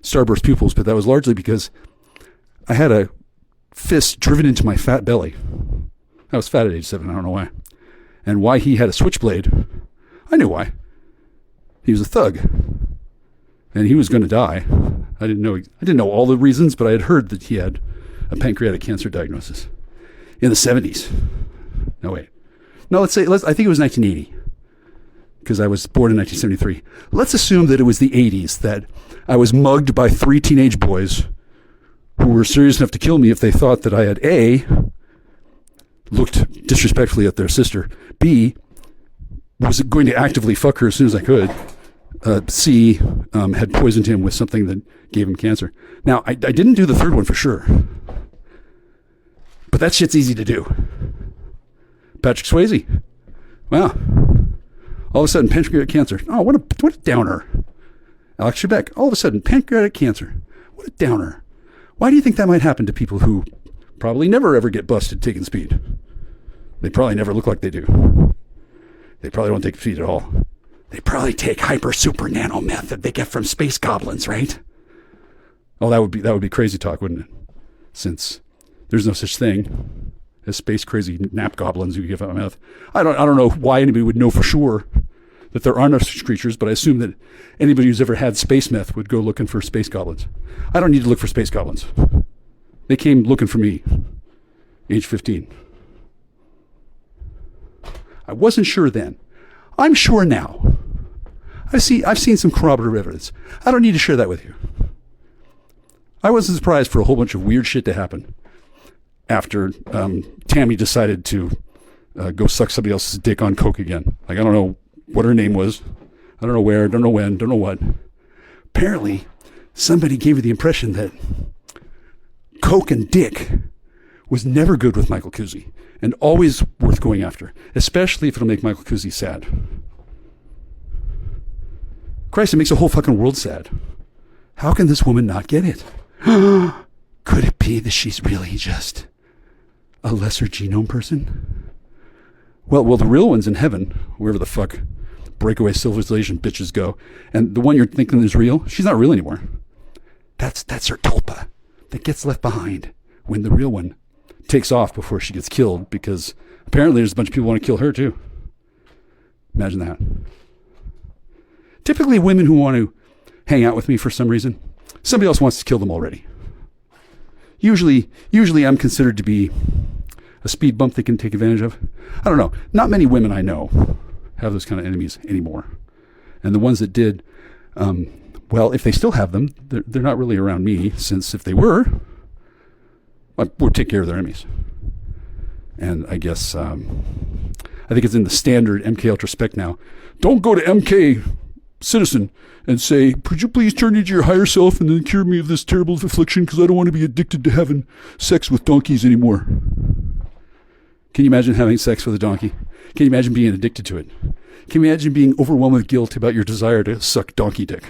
Speaker 11: starburst pupils, but that was largely because I had a fist driven into my fat belly. I was fat at age 7, I don't know why. And why he had a switchblade, I knew why. He was a thug. and he was going to die. I didn't know all the reasons, but I had heard that he had a pancreatic cancer diagnosis in the 70s. No, wait. No, I think it was 1980, because I was born in 1973. Let's assume that it was the 80s, that I was mugged by 3 teenage boys who were serious enough to kill me if they thought that I had A, looked disrespectfully at their sister, B, was going to actively fuck her as soon as I could, C, had poisoned him with something that gave him cancer. Now, I didn't do the third one for sure, but that shit's easy to do. Patrick Swayze. Wow. All of a sudden, pancreatic cancer. Oh, what a downer. Alex Trebek. All of a sudden, pancreatic cancer. What a downer. Why do you think that might happen to people who probably never ever get busted taking speed? They probably never look like they do. They probably don't take speed at all. They probably take hyper super nano meth that they get from space goblins, right? Oh, that would be crazy talk, wouldn't it? Since there's no such thing as space crazy nap goblins who give out meth. I don't know why anybody would know for sure that there are no such creatures, but I assume that anybody who's ever had space meth would go looking for space goblins. I don't need to look for space goblins. They came looking for me, age 15. I wasn't sure then. I'm sure now. I've seen some corroborative evidence. I don't need to share that with you. I wasn't surprised for a whole bunch of weird shit to happen after Tammy decided to go suck somebody else's dick on coke again. Like, I don't know what her name was. I don't know where, don't know when, don't know what. Apparently, somebody gave her the impression that coke and dick was never good with Michael Kuczi and always worth going after, especially if it'll make Michael Kuczi sad. Christ, it makes the whole fucking world sad. How can this woman not get it? Could it be that she's really just a lesser genome person? Well, the real one's in heaven, wherever the fuck breakaway civilization bitches go. And the one you're thinking is real, she's not real anymore. That's her tulpa that gets left behind when the real one takes off before she gets killed, because apparently there's a bunch of people who want to kill her too. Imagine that. Typically women who want to hang out with me for some reason, somebody else wants to kill them already. Usually I'm considered to be a speed bump they can take advantage of. I don't know. Not many women I know have those kind of enemies anymore. And the ones that did, well, if they still have them, they're not really around me, since if they were, I would take care of their enemies. And I guess, I think it's in the standard MK Ultra spec now. Don't go to MK Citizen and say, could you please turn into your higher self and then cure me of this terrible affliction, because I don't want to be addicted to having sex with donkeys anymore. Can you imagine having sex with a donkey? Can you imagine being addicted to it? Can you imagine being overwhelmed with guilt about your desire to suck donkey dick?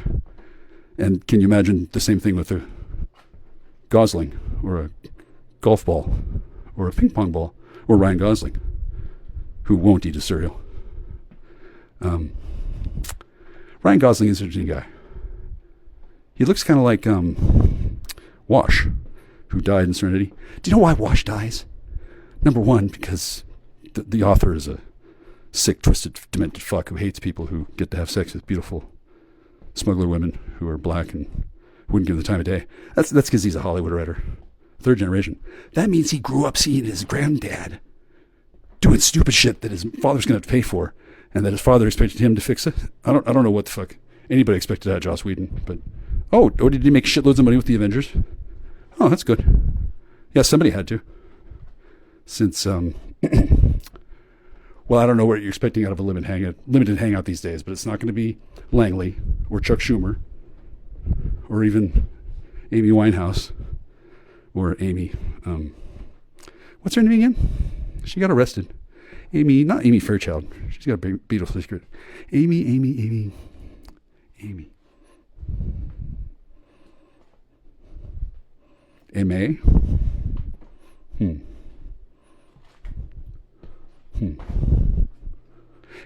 Speaker 11: And can you imagine the same thing with a Gosling, or a golf ball, or a ping pong ball, or Ryan Gosling, who won't eat a cereal? Ryan Gosling is an interesting guy. He looks kind of like Wash, who died in Serenity. Do you know why Wash dies? Number one, because the author is a sick, twisted, demented fuck who hates people who get to have sex with beautiful smuggler women who are black and wouldn't give them the time of day. That's because he's a Hollywood writer. Third generation. That means he grew up seeing his granddad doing stupid shit that his father's going to have to pay for, and that his father expected him to fix it. I don't know what the fuck anybody expected out of Joss Whedon, but did he make shitloads of money with the Avengers? Oh, that's good. Yeah, somebody had to. Since well, I don't know what you're expecting out of a limited hangout these days, but it's not going to be Langley or Chuck Schumer or even Amy Winehouse or Amy. What's her name again? She got arrested. Not Amy Fairchild. She's got a beautiful secret. Amy. M.A.?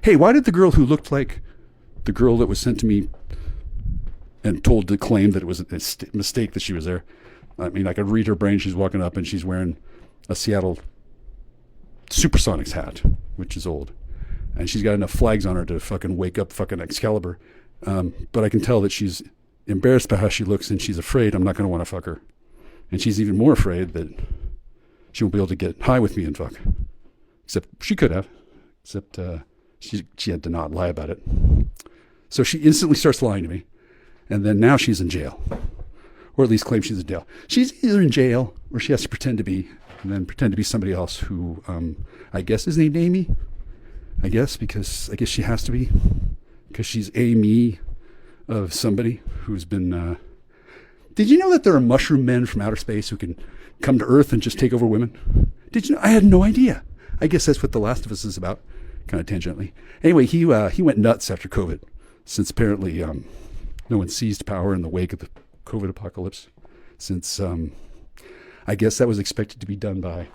Speaker 11: Hey, why did the girl who looked like the girl that was sent to me and told to claim that it was a mistake that she was there? I mean, I could read her brain. She's walking up and she's wearing a Seattle Supersonics hat, which is old. And she's got enough flags on her to fucking wake up fucking Excalibur. But I can tell that she's embarrassed by how she looks, and she's afraid I'm not going to want to fuck her. And she's even more afraid that she won't be able to get high with me and fuck. Except she could have. Except she had to not lie about it. So she instantly starts lying to me. And then now she's in jail. Or at least claims she's in jail. She's either in jail or she has to pretend to be. And then pretend to be somebody else who I guess is named Amy. I guess she has to be. Because she's Amy of somebody who's been... Did you know that there are mushroom men from outer space who can come to Earth and just take over women? Did you know? I had no idea. I guess that's what The Last of Us is about, kind of tangentially. Anyway, he went nuts after COVID, since apparently no one seized power in the wake of the COVID apocalypse. Since I guess that was expected to be done by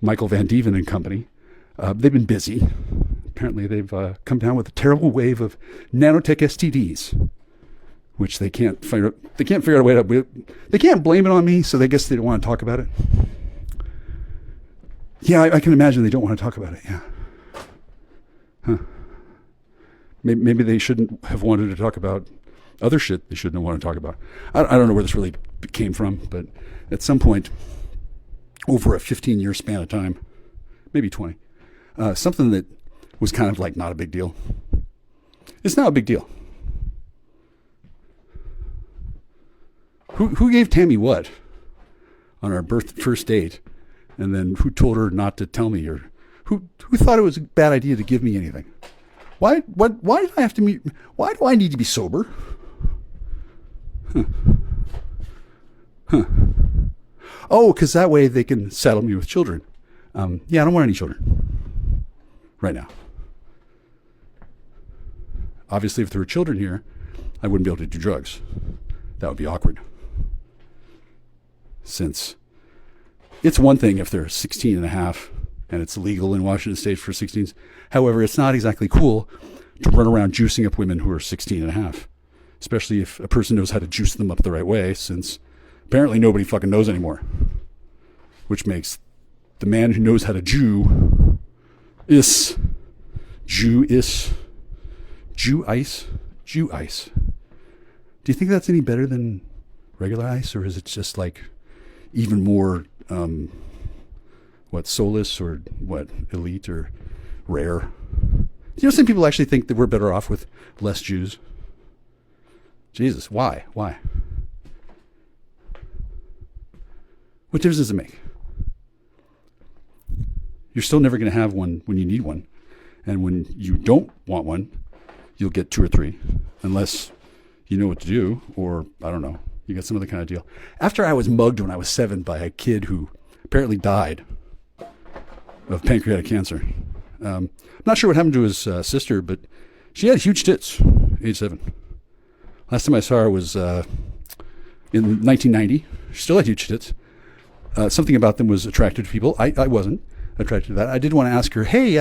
Speaker 11: Michael Van Deven and company. They've been busy. Apparently, they've come down with a terrible wave of nanotech STDs, which they can't figure out. They can't figure out a way to. They can't blame it on me, so I guess they don't want to talk about it. Yeah, I can imagine they don't want to talk about it. Yeah. Huh. Maybe they shouldn't have wanted to talk about other shit they shouldn't have wanted to talk about. I don't know where this really came from, but at some point, over a 15-year span of time, maybe 20, something that was kind of like not a big deal. It's now a big deal. Who gave Tammy what on our first date, and then who told her not to tell me, or who thought it was a bad idea to give me anything? Why did I have to meet? Why do I need to be sober? Huh. Oh, because that way they can saddle me with children. Yeah, I don't want any children right now. Obviously, if there were children here, I wouldn't be able to do drugs. That would be awkward. Since it's one thing if they're 16 and a half and it's legal in Washington State for 16s. However, it's not exactly cool to run around juicing up women who are 16 and a half, especially if a person knows how to juice them up the right way, since apparently nobody fucking knows anymore, which makes the man who knows how to Jew-ice. Do you think that's any better than regular ice, or is it just like even more, soulless, or elite, or rare? You know, some people actually think that we're better off with less Jews. Jesus, why? What difference does it make? You're still never going to have one when you need one. And when you don't want one, you'll get 2 or 3, unless you know what to do, or, I don't know, you got some other kind of deal. After I was mugged when I was 7 by a kid who apparently died of pancreatic cancer. I'm not sure what happened to his sister, but she had huge tits, age 7. Last time I saw her was in 1990. She still had huge tits. Something about them was attractive to people. I wasn't attracted to that. I did want to ask her, hey,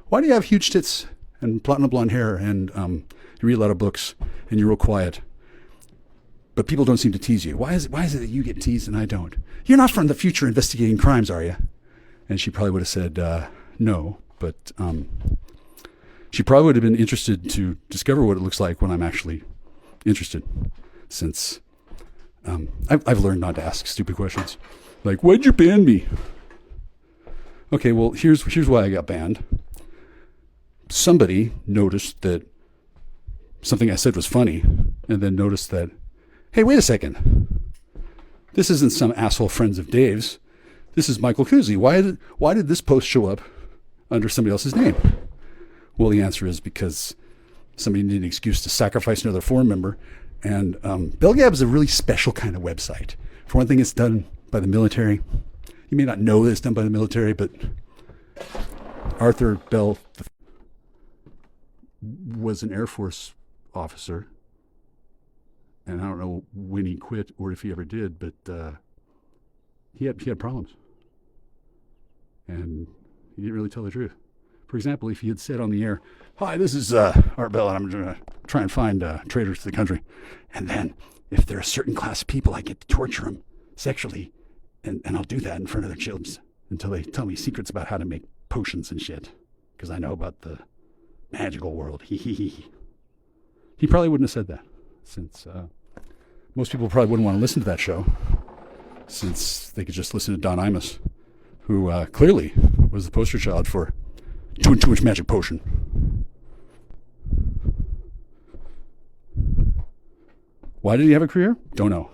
Speaker 11: why do you have huge tits and platinum blonde hair, and you read a lot of books and you're real quiet, but people don't seem to tease you? Why is it that you get teased and I don't? You're not from the future investigating crimes, are you? And she probably would have said no, but she probably would have been interested to discover what it looks like when I'm actually interested, since I've learned not to ask stupid questions like, why'd you ban me? Okay, well, here's why I got banned. Somebody noticed that something I said was funny, and then noticed that, hey, wait a second. This isn't some asshole Friends of Dave's. This is Michael Kuczi. Why did this post show up under somebody else's name? Well, the answer is because somebody needed an excuse to sacrifice another forum member. And BellGab is a really special kind of website. For one thing, it's done by the military. You may not know that it's done by the military, but Arthur Bell was an Air Force officer. And I don't know when he quit or if he ever did, but he had problems. And he didn't really tell the truth. For example, if he had said on the air, hi, this is Art Bell, and I'm going to try and find traitors to the country. And then if they're a certain class of people, I get to torture them sexually. And I'll do that in front of their children until they tell me secrets about how to make potions and shit. Because I know about the magical world. He probably wouldn't have said that. since most people probably wouldn't want to listen to that show, since they could just listen to Don Imus, who clearly was the poster child for doing too much magic potion. Why did he have a career? Don't know.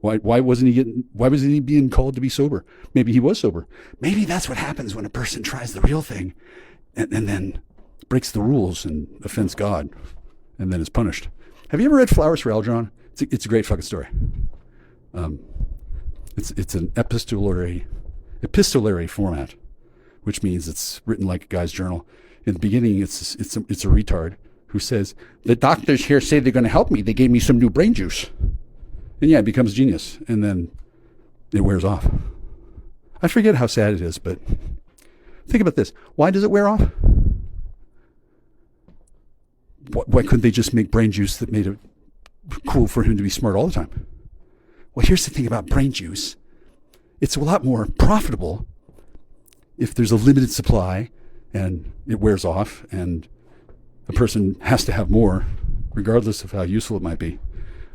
Speaker 11: Why wasn't he being called to be sober? Maybe he was sober. Maybe that's what happens when a person tries the real thing and then breaks the rules and offends God and then is punished. Have you ever read Flowers for Algernon? It's a great fucking story. It's an epistolary format, which means it's written like a guy's journal. In the beginning, it's a retard who says, the doctors here say they're going to help me. They gave me some new brain juice. And yeah, it becomes genius. And then it wears off. I forget how sad it is, but think about this. Why does it wear off? Why couldn't they just make brain juice that made it cool for him to be smart all the time? Well, here's the thing about brain juice. It's a lot more profitable if there's a limited supply and it wears off and a person has to have more, regardless of how useful it might be.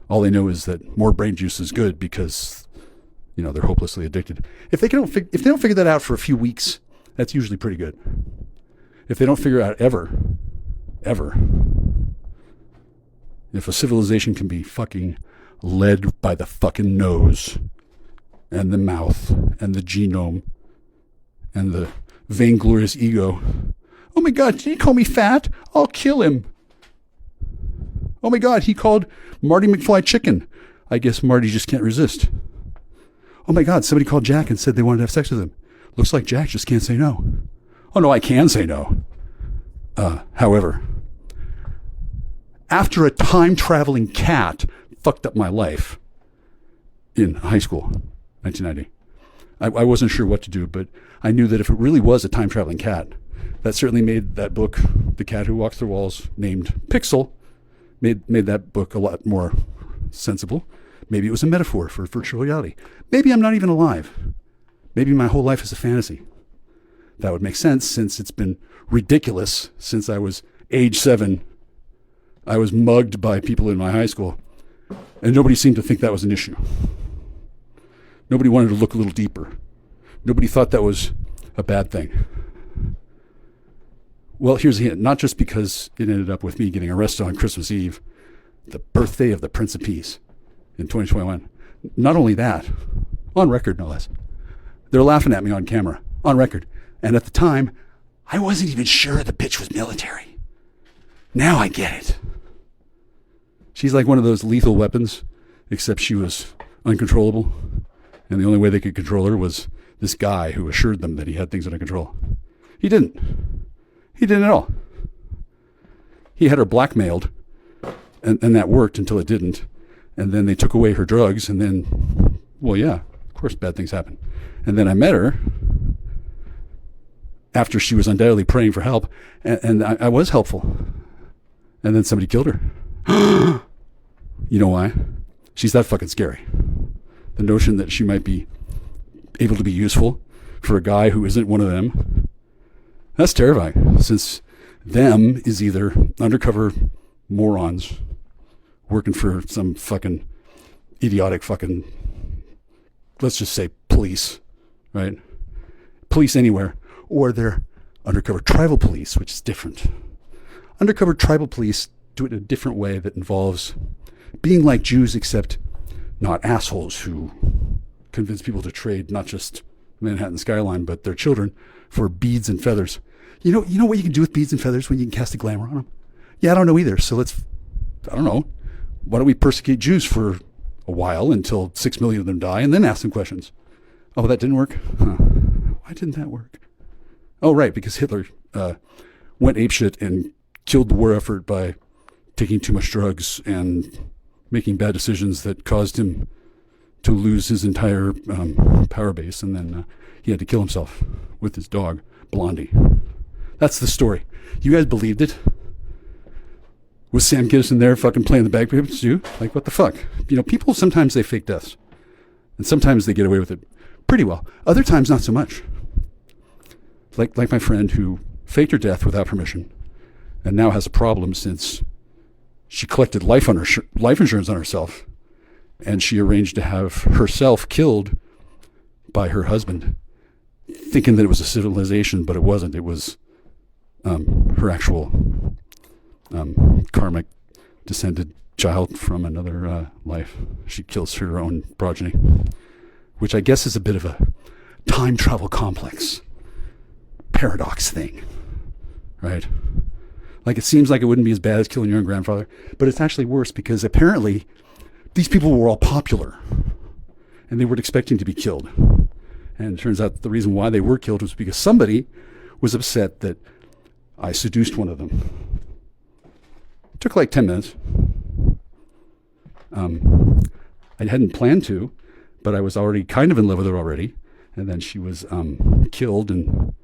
Speaker 11: All they know is that more brain juice is good because, they're hopelessly addicted. If they don't figure that out for a few weeks, that's usually pretty good. If they don't figure it out ever, if a civilization can be fucking led by the fucking nose and the mouth and the genome and the vainglorious ego. Oh my God, did he call me fat? I'll kill him. Oh my God, he called Marty McFly chicken. I guess Marty just can't resist. Oh my God, somebody called Jack and said they wanted to have sex with him. Looks like Jack just can't say no. Oh no, I can say no. However, after a time-traveling cat fucked up my life in high school, 1990, I wasn't sure what to do, but I knew that if it really was a time-traveling cat, that certainly made that book, The Cat Who Walks Through Walls, named Pixel, made that book a lot more sensible. Maybe it was a metaphor for virtual reality. Maybe I'm not even alive. Maybe my whole life is a fantasy. That would make sense since it's been ridiculous since I was age 7. I was mugged by people in my high school, and nobody seemed to think that was an issue. Nobody wanted to look a little deeper. Nobody thought that was a bad thing. Well, here's the hint. Not just because it ended up with me getting arrested on Christmas Eve, the birthday of the Prince of Peace in 2021. Not only that, on record no less. They're laughing at me on camera, on record. And at the time, I wasn't even sure the bitch was military. Now I get it. She's like one of those lethal weapons, except she was uncontrollable. And the only way they could control her was this guy who assured them that he had things under control. He didn't. He didn't at all. He had her blackmailed, and that worked until it didn't. And then they took away her drugs, and then, well, yeah, of course bad things happen. And then I met her after she was undoubtedly praying for help, and I was helpful. And then somebody killed her. You know why? She's that fucking scary. The notion that she might be able to be useful for a guy who isn't one of them, that's terrifying, since them is either undercover morons working for some fucking idiotic fucking, let's just say police, right? Police anywhere. Or they're undercover tribal police, which is different. Undercover tribal police do it in a different way that involves being like Jews, except not assholes who convince people to trade not just Manhattan skyline, but their children for beads and feathers. You know what you can do with beads and feathers when you can cast a glamour on them? Yeah, I don't know either. So I don't know. Why don't we persecute Jews for a while until 6 million of them die and then ask them questions? Oh, that didn't work? Huh. Why didn't that work? Oh, right, because Hitler went apeshit and killed the war effort by taking too much drugs and making bad decisions that caused him to lose his entire power base, and then he had to kill himself with his dog, Blondie. That's the story. You guys believed it? Was Sam Gibson there fucking playing the bagpipes too? Like, what the fuck? People, sometimes they fake deaths. And sometimes they get away with it pretty well. Other times, not so much. Like my friend who faked her death without permission and now has a problem since she collected life insurance on herself, and she arranged to have herself killed by her husband, thinking that it was a civilization, but it wasn't. It was her actual karmic descended child from another life. She kills her own progeny, which I guess is a bit of a time travel complex paradox thing, right? Like, it seems like it wouldn't be as bad as killing your own grandfather, but it's actually worse because apparently these people were all popular and they weren't expecting to be killed. And it turns out the reason why they were killed was because somebody was upset that I seduced one of them. It took like 10 minutes. I hadn't planned to, but I was already kind of in love with her already. And then she was killed and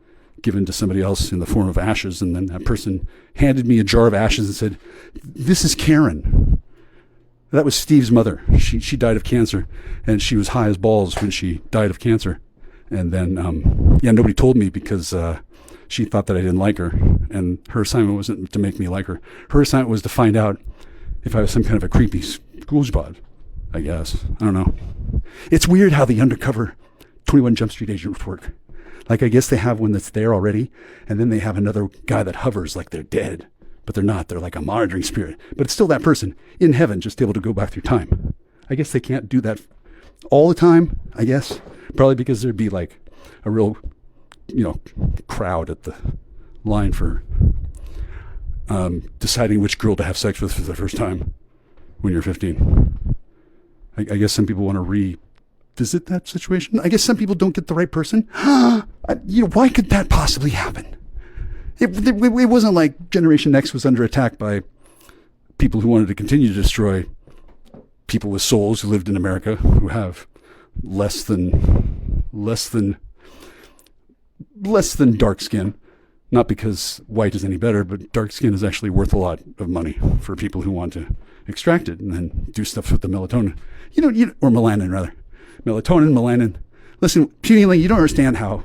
Speaker 11: given to somebody else in the form of ashes. And then that person handed me a jar of ashes and said, "This is Karen." That was Steve's mother. She died of cancer, and she was high as balls when she died of cancer. And then, nobody told me because she thought that I didn't like her. And her assignment wasn't to make me like her. Her assignment was to find out if I was some kind of a creepy schoolspot, I guess. I don't know. It's weird how the undercover 21 Jump Street agents work. Like, I guess they have one that's there already, and then they have another guy that hovers like they're dead, but they're not. They're like a monitoring spirit. But it's still that person in heaven, just able to go back through time. I guess they can't do that all the time, I guess. Probably because there'd be like a real, crowd at the line for deciding which girl to have sex with for the first time when you're 15. I guess some people want to revisit that situation. I guess some people don't get the right person. Why could that possibly happen? It wasn't like Generation X was under attack by people who wanted to continue to destroy people with souls who lived in America, who have less than dark skin. Not because white is any better, but dark skin is actually worth a lot of money for people who want to extract it and then do stuff with the melatonin. Or melanin, rather. Melatonin, melanin. Listen, Puny, you don't understand how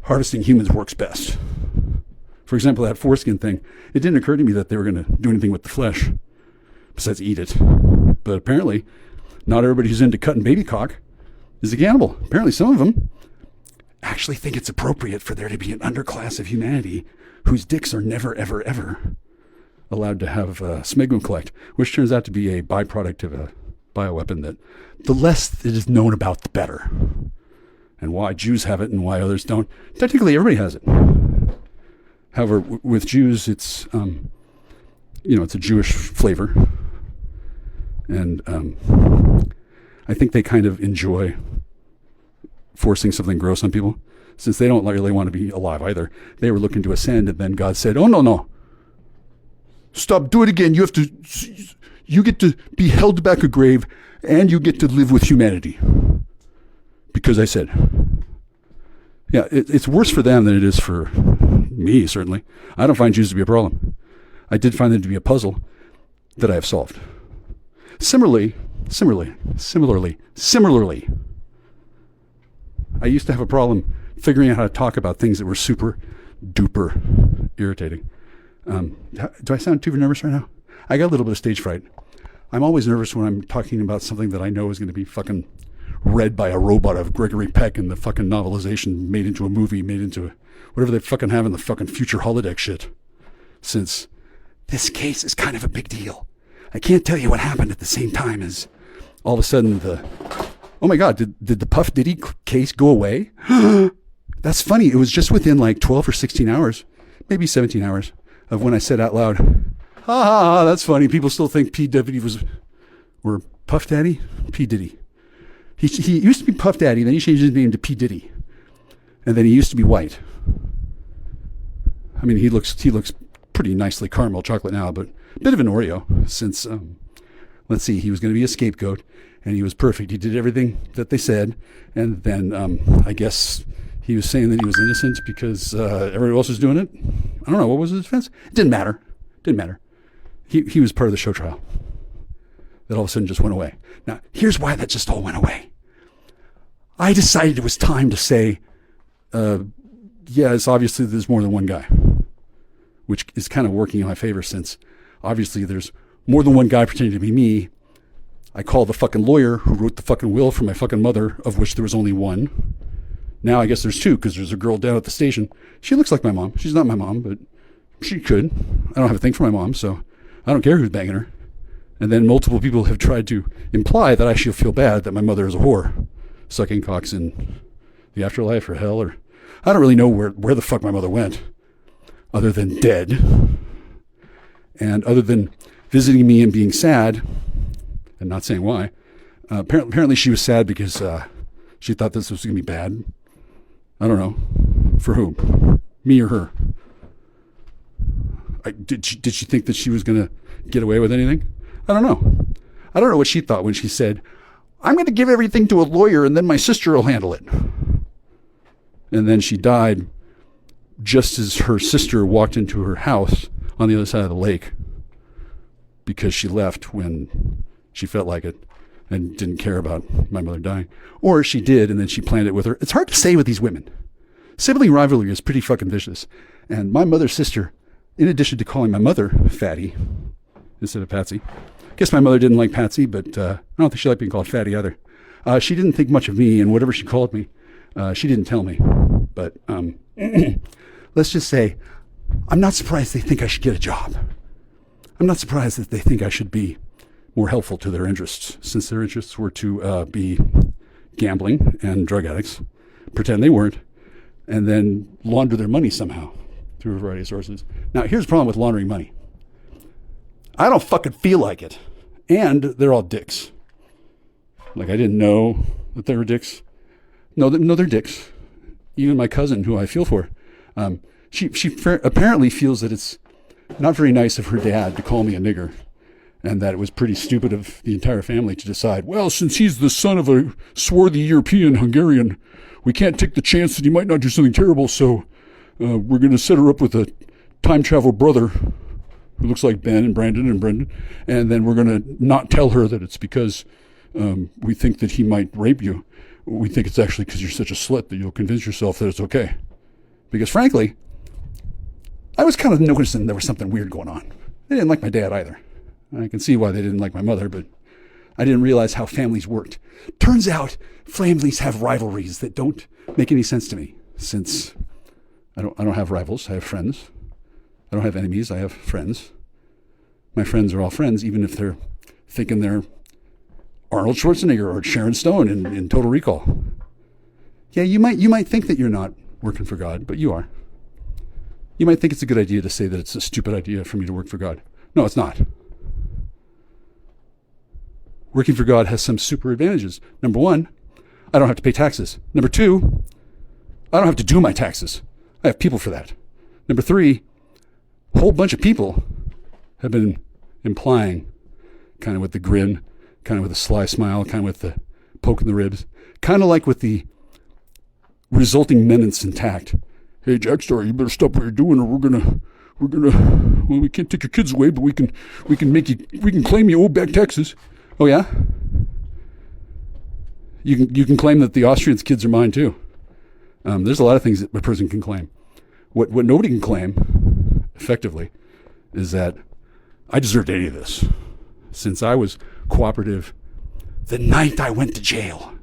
Speaker 11: harvesting humans works best. For example, that foreskin thing, it didn't occur to me that they were going to do anything with the flesh besides eat it. But apparently, not everybody who's into cutting baby cock is a cannibal. Apparently, some of them actually think it's appropriate for there to be an underclass of humanity whose dicks are never, ever, ever allowed to have smegma collect, which turns out to be a byproduct of a bioweapon that the less it is known about, the better. And why Jews have it and why others don't. Technically, everybody has it. However, with Jews, it's, it's a Jewish flavor. And I think they kind of enjoy forcing something gross on people, since they don't really want to be alive either. They were looking to ascend, and then God said, "Oh, no. Stop, do it again. You get to be held back a grave, and you get to live with humanity. Because I said." Yeah, it's worse for them than it is for me, certainly. I don't find Jews to be a problem. I did find them to be a puzzle that I have solved. Similarly, I used to have a problem figuring out how to talk about things that were super duper irritating. Do I sound too nervous right now? I got a little bit of stage fright. I'm always nervous when I'm talking about something that I know is going to be fucking read by a robot of Gregory Peck and the fucking novelization made into a movie, made into whatever they fucking have in the fucking future holodeck shit. Since this case is kind of a big deal. I can't tell you what happened at the same time as all of a sudden oh my God, did the Puff Diddy case go away? That's funny. It was just within like 12 or 16 hours, maybe 17 hours of when I said out loud, ha ha ha, that's funny. People still think P. Diddy or Puff Daddy? P. Diddy. He used to be Puff Daddy, then he changed his name to P. Diddy. And then he used to be white. I mean, he looks pretty nicely caramel chocolate now, but a bit of an Oreo since, let's see, he was going to be a scapegoat, and he was perfect. He did everything that they said, and then I guess he was saying that he was innocent because everybody else was doing it. I don't know, what was his defense? It didn't matter. He was part of the show trial that all of a sudden just went away. Now, here's why that just all went away. I decided it was time to say, it's obviously there's more than one guy, which is kind of working in my favor since Obviously, there's more than one guy pretending to be me. I call the fucking lawyer who wrote the fucking will for my fucking mother, of which there was only one. Now I guess there's two, because there's a girl down at the station. She looks like my mom. She's not my mom, but she could. I don't have a thing for my mom, so I don't care who's banging her. And then multiple people have tried to imply that I should feel bad that my mother is a whore, sucking cocks in the afterlife or hell, or I don't really know where the fuck my mother went, other than dead, and other than visiting me and being sad, and not saying why. Apparently she was sad because she thought this was going to be bad. I don't know. For whom? Me or her? Did she think that she was going to get away with anything? I don't know. I don't know what she thought when she said, I'm going to give everything to a lawyer and then my sister will handle it. And then she died just as her sister walked into her house on the other side of the lake, because she left when she felt like it and didn't care about my mother dying. Or she did, and then she planned it with her. It's hard to say with these women. Sibling rivalry is pretty fucking vicious. And my mother's sister, in addition to calling my mother Fatty instead of Patsy, I guess my mother didn't like Patsy, but I don't think she liked being called Fatty either. She didn't think much of me, and whatever she called me, she didn't tell me. But let's just say, I'm not surprised they think I should get a job. I'm not surprised that they think I should be more helpful to their interests, since their interests were to be gambling and drug addicts, pretend they weren't, and then launder their money somehow through a variety of sources. Now, here's the problem with laundering money. I don't fucking feel like it. And they're all dicks. Like, I didn't know that they were dicks. No, they're dicks. Even my cousin, who I feel for, she apparently feels that it's not very nice of her dad to call me a nigger, and that it was pretty stupid of the entire family to decide, well, since he's the son of a swarthy European Hungarian, we can't take the chance that he might not do something terrible, so we're going to set her up with a time travel brother who looks like Ben and Brandon and Brendan, and then we're going to not tell her that it's because we think that he might rape you. We think it's actually because you're such a slut that you'll convince yourself that it's okay. Because frankly, I was kind of noticing there was something weird going on. They didn't like my dad either. I can see why they didn't like my mother, but I didn't realize how families worked. Turns out families have rivalries that don't make any sense to me, since I don't have rivals. I have friends. I don't have enemies. I have friends. My friends are all friends, even if they're thinking they're Arnold Schwarzenegger or Sharon Stone in Total Recall. Yeah, you might think that you're not working for God, but you are. You might think it's a good idea to say that it's a stupid idea for me to work for God. No, it's not. Working for God has some super advantages. Number one, I don't have to pay taxes. Number two, I don't have to do my taxes. I have people for that. Number three, a whole bunch of people have been implying, kind of with the grin, kind of with a sly smile, kind of with the poke in the ribs, kind of like with the resulting menace intact. Hey, Jackstar, you better stop what you're doing, or we're gonna, well, we can't take your kids away, but we can claim you owe back taxes. Oh yeah? You can claim that the Austrians' kids are mine too. There's a lot of things that a person can claim. What nobody can claim, effectively, is that I deserved any of this, since I was cooperative the night I went to jail.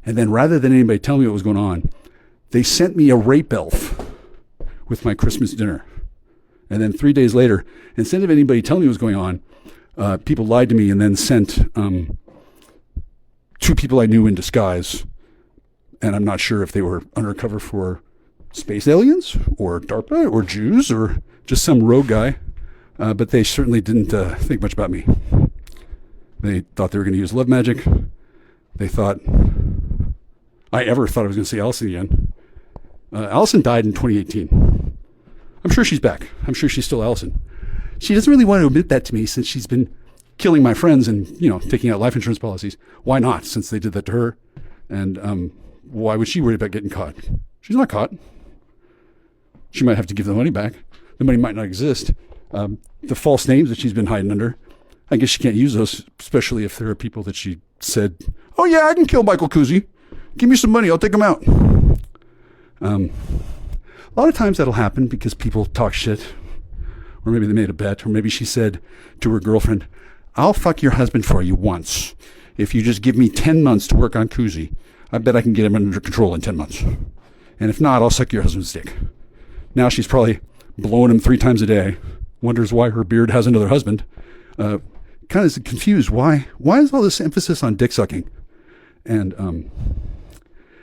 Speaker 11: And then rather than anybody tell me what was going on, they sent me a rape elf with my Christmas dinner. And then 3 days later, instead of anybody telling me what was going on, people lied to me and then sent two people I knew in disguise. And I'm not sure if they were undercover for space aliens or DARPA or Jews or just some rogue guy. But they certainly didn't think much about me. They thought they were going to use love magic. They thought I ever thought I was going to see Allison again. Allison died in 2018. I'm sure she's back. I'm sure she's still Allison. She doesn't really want to admit that to me, since she's been killing my friends and, taking out life insurance policies. Why not, since they did that to her? And why would she worry about getting caught? She's not caught. She might have to give the money back. The money might not exist. The false names that she's been hiding under, I guess she can't use those, especially if there are people that she said, oh yeah, I can kill michaelkuczi. Give me some money, I'll take him out. A lot of times that'll happen because people talk shit, or maybe they made a bet, or maybe she said to her girlfriend, I'll fuck your husband for you once. If you just give me 10 months to work on Kuczi, I bet I can get him under control in 10 months. And if not, I'll suck your husband's dick. Now she's probably blowing him 3 times a day, wonders why her beard has another husband, kind of is confused. Why is all this emphasis on dick sucking? And,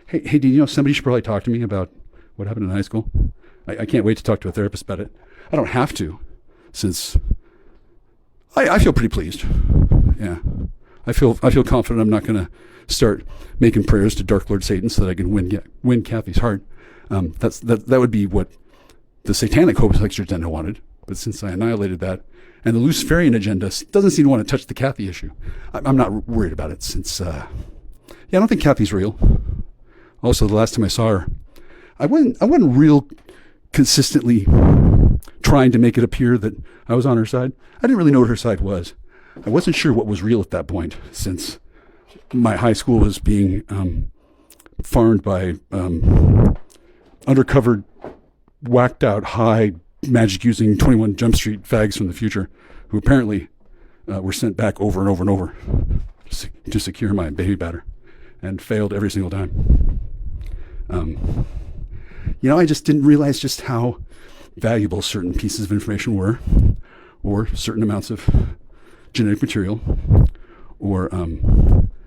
Speaker 11: hey, do you know somebody should probably talk to me about what happened in high school? I can't wait to talk to a therapist about it. I don't have to, since I feel pretty pleased. Yeah. I feel confident I'm not going to start making prayers to Dark Lord Satan so that I can win Kathy's heart. That would be what the satanic homosexual agenda wanted. But since I annihilated that, and the Luciferian agenda doesn't seem to want to touch the Kathy issue, I'm not worried about it since, I don't think Kathy's real. Also, the last time I saw her, I wasn't real consistently trying to make it appear that I was on her side. I didn't really know what her side was. I wasn't sure what was real at that point, since my high school was being farmed by undercover, whacked out, high, magic-using 21 Jump Street fags from the future, who apparently were sent back over and over and over to secure my baby batter, and failed every single time. I just didn't realize just how valuable certain pieces of information were, or certain amounts of genetic material, or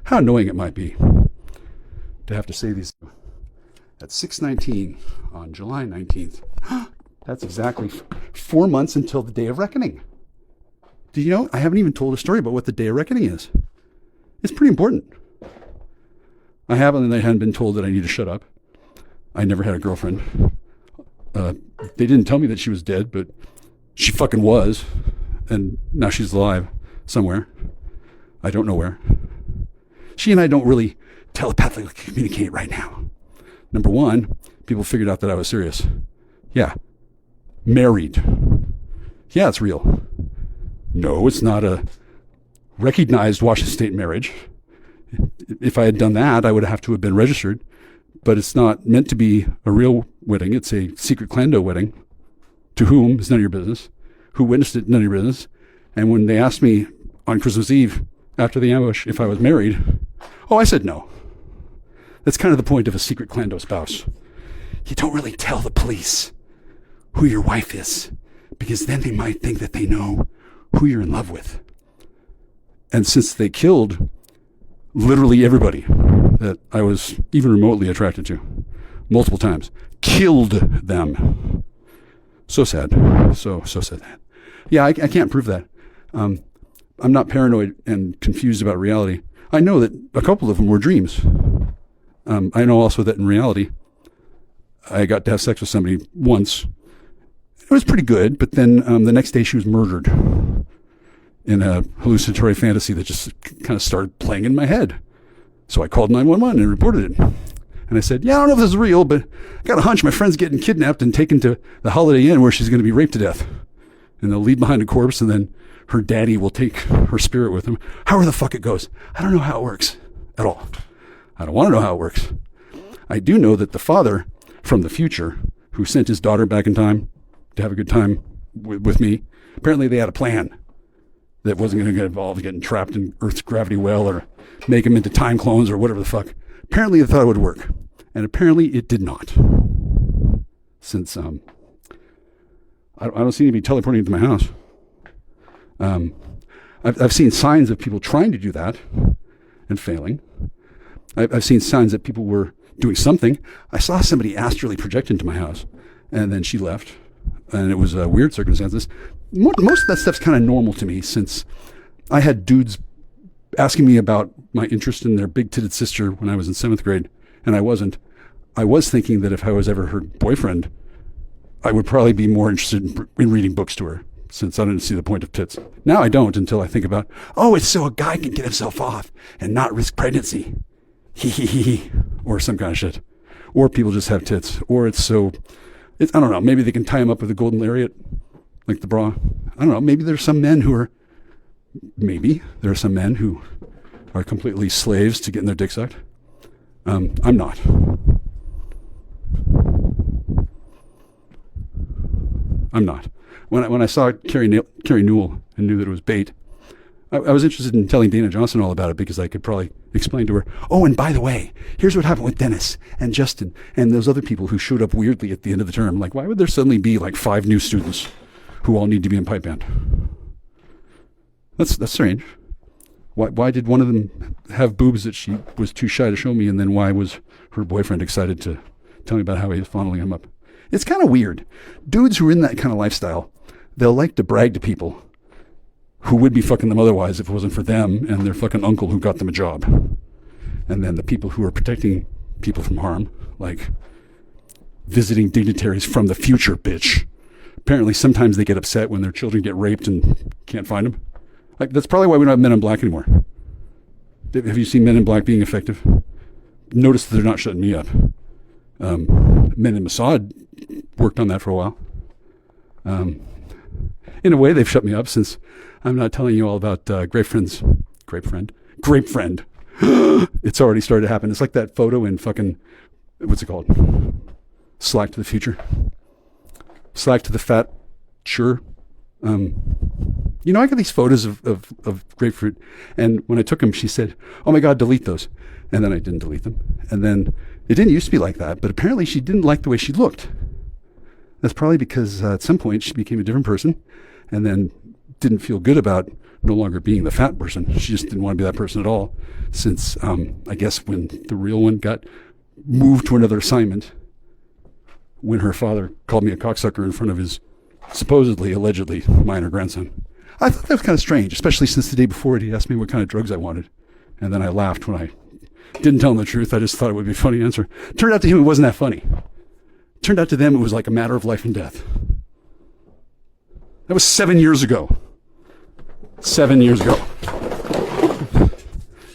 Speaker 11: how annoying it might be to have to say these at 6:19 on July 19th. That's exactly 4 months until the Day of Reckoning. Do you know, I haven't even told a story about what the Day of Reckoning is. It's pretty important. I haven't been told that I need to shut up. I never had a girlfriend. They didn't tell me that she was dead, but she fucking was. And now she's alive somewhere. I don't know where. She and I don't really telepathically communicate right now. Number one, people figured out that I was serious. Yeah. Married. Yeah, it's real. No, it's not a recognized Washington State marriage. If I had done that, I would have to have been registered. But it's not meant to be a real wedding. It's a secret clando wedding. To whom is none of your business. Who witnessed it, none of your business. And when they asked me on Christmas Eve, after the ambush, if I was married, I said no. That's kind of the point of a secret clando spouse. You don't really tell the police who your wife is, because then they might think that they know who you're in love with. And since they killed literally everybody that I was even remotely attracted to, multiple times, killed them. So sad. So sad. Yeah, I can't prove that. I'm not paranoid and confused about reality. I know that a couple of them were dreams. I know also that in reality, I got to have sex with somebody once. It was pretty good, but then the next day she was murdered in a hallucinatory fantasy that just kind of started playing in my head. So I called 911 and reported it. And I said, I don't know if this is real, but I got a hunch my friend's getting kidnapped and taken to the Holiday Inn where she's going to be raped to death. And they'll leave behind a corpse, and then her daddy will take her spirit with him. However the fuck it goes. I don't know how it works at all. I don't want to know how it works. I do know that the father from the future, who sent his daughter back in time to have a good time with me, apparently they had a plan that wasn't going to get involved getting trapped in Earth's gravity well or make them into time clones or whatever the fuck. Apparently they thought it would work. And apparently it did not. Since I don't see anybody teleporting into my house. I've seen signs of people trying to do that and failing. I've seen signs that people were doing something. I saw somebody astrally project into my house, and then she left, and it was weird circumstances. Most of that stuff's kind of normal to me, since I had dudes asking me about my interest in their big-titted sister when I was in 7th grade, and I wasn't. I was thinking that if I was ever her boyfriend, I would probably be more interested in reading books to her, since I didn't see the point of tits. Now I don't, until I think about, it's so a guy can get himself off and not risk pregnancy. Or some kind of shit. Or people just have tits. Or I don't know, maybe they can tie him up with a golden lariat, like the bra. I don't know, maybe there are some men who are completely slaves to getting their dick sucked. I'm not. I'm not. When I saw Carrie Newell and knew that it was bait, I was interested in telling Dana Johnson all about it because I could probably explain to her, oh, and by the way, here's what happened with Dennis and Justin and those other people who showed up weirdly at the end of the term. Like, why would there suddenly be like 5 new students who all need to be in pipe band? That's strange. Why did one of them have boobs that she was too shy to show me, and then why was her boyfriend excited to tell me about how he was fondling him up? It's kind of weird. Dudes who are in that kind of lifestyle, they'll like to brag to people who would be fucking them otherwise if it wasn't for them and their fucking uncle who got them a job. And then the people who are protecting people from harm, like visiting dignitaries from the future, bitch. Apparently sometimes they get upset when their children get raped and can't find them. Like, that's probably why we don't have Men in Black anymore. Have you seen Men in Black being effective? Notice that they're not shutting me up. Men in Mossad worked on that for a while. In a way, they've shut me up since I'm not telling you all about Grape Friend. It's already started to happen. It's like that photo in fucking, what's it called? Slack to the Future. Slack to the Fat, sure. You know, I got these photos of grapefruit, and when I took them, she said, oh my God, delete those. And then I didn't delete them. And then it didn't used to be like that, but apparently she didn't like the way she looked. That's probably because at some point she became a different person and then didn't feel good about no longer being the fat person. She just didn't want to be that person at all since, I guess, when the real one got moved to another assignment, when her father called me a cocksucker in front of his supposedly, allegedly minor grandson. I thought that was kind of strange, especially since the day before he asked me what kind of drugs I wanted. And then I laughed when I didn't tell him the truth. I just thought it would be a funny answer. Turned out to him it wasn't that funny. Turned out to them it was like a matter of life and death. That was 7 years ago. 7 years ago.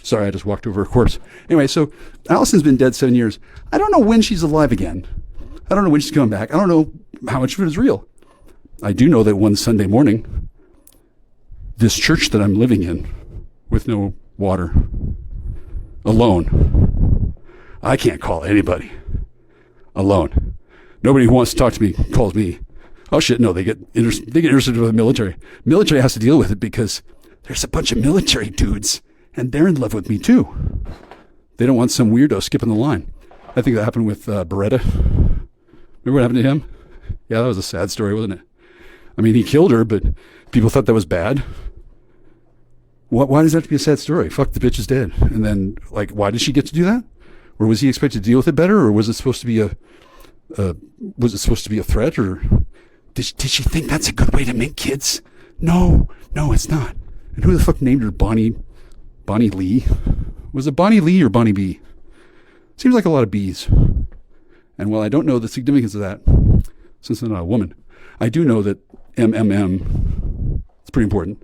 Speaker 11: Sorry, I just walked over a corpse. Anyway, so Allison's been dead 7 years. I don't know when she's alive again. I don't know when she's coming back. I don't know how much of it is real. I do know that one Sunday morning, this church that I'm living in, with no water, alone, I can't call anybody. Alone. Nobody who wants to talk to me calls me. Oh shit, no, they get interested with the military. Military has to deal with it because there's a bunch of military dudes and they're in love with me too. They don't want some weirdo skipping the line. I think that happened with Beretta. Remember what happened to him? Yeah, that was a sad story, wasn't it? I mean, he killed her, but people thought that was bad. Why does that have to be a sad story? Fuck, the bitch is dead. And then, like, why did she get to do that? Or was he expected to deal with it better? Or was it supposed to be a threat? Or did she think that's a good way to make kids? No, it's not. And who the fuck named her Bonnie Lee? Was it Bonnie Lee or Bonnie B? Seems like a lot of B's. And while I don't know the significance of that, since I'm not a woman, I do know that MMM is pretty important.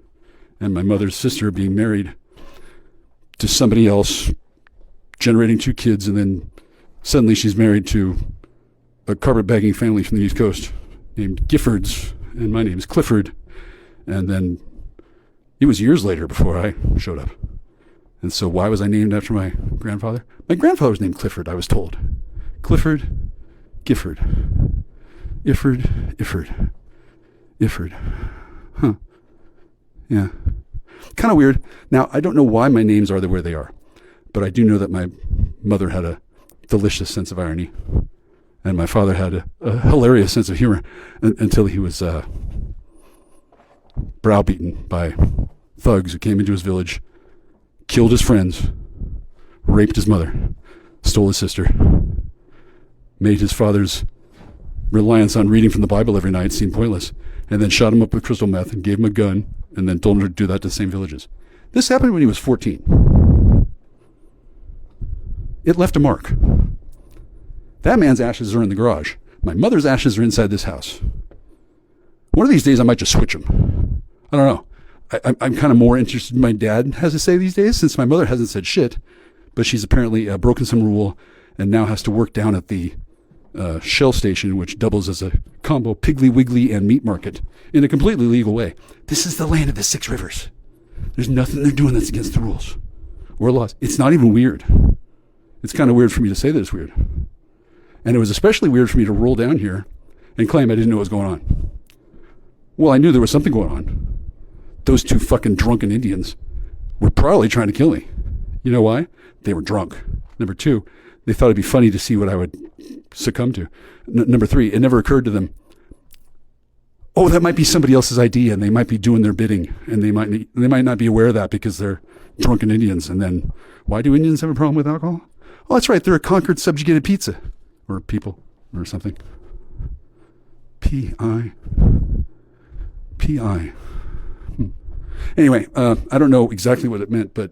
Speaker 11: And my mother's sister being married to somebody else, generating 2 kids, and then suddenly she's married to a carpetbagging family from the East Coast named Giffords, and my name is Clifford. And then it was years later before I showed up. And so why was I named after my grandfather? My grandfather was named Clifford, I was told. Clifford, Gifford, Ifford. Huh. Yeah. Kind of weird. Now, I don't know why my names are the way they are, but I do know that my mother had a delicious sense of irony, and my father had a hilarious sense of humor until he was browbeaten by thugs who came into his village, killed his friends, raped his mother, stole his sister, made his father's reliance on reading from the Bible every night seem pointless, and then shot him up with crystal meth and gave him a gun and then told him to do that to the same villages. This happened when he was 14. It left a mark. That man's ashes are in the garage. My mother's ashes are inside this house. One of these days I might just switch them. I don't know. I'm kind of more interested in what my dad has to say these days, since my mother hasn't said shit, but she's apparently broken some rule and now has to work down at the Shell station, which doubles as a combo Piggly Wiggly and meat market in a completely legal way. This is the land of the 6 rivers. There's nothing they're doing that's against the rules or laws. It's not even weird. It's kind of weird for me to say that it's weird. And it was especially weird for me to roll down here and claim I didn't know what was going on. Well, I knew there was something going on. Those two fucking drunken Indians were probably trying to kill me. You know why? They were drunk. Number two, they thought it'd be funny to see what I would succumb to. Number three, it never occurred to them, oh, that might be somebody else's idea, and they might be doing their bidding, and they might not be aware of that because they're drunken Indians. And then, why do Indians have a problem with alcohol? Oh, that's right, they're a conquered, subjugated pizza, or people, or something. P.I. Anyway, I don't know exactly what it meant, but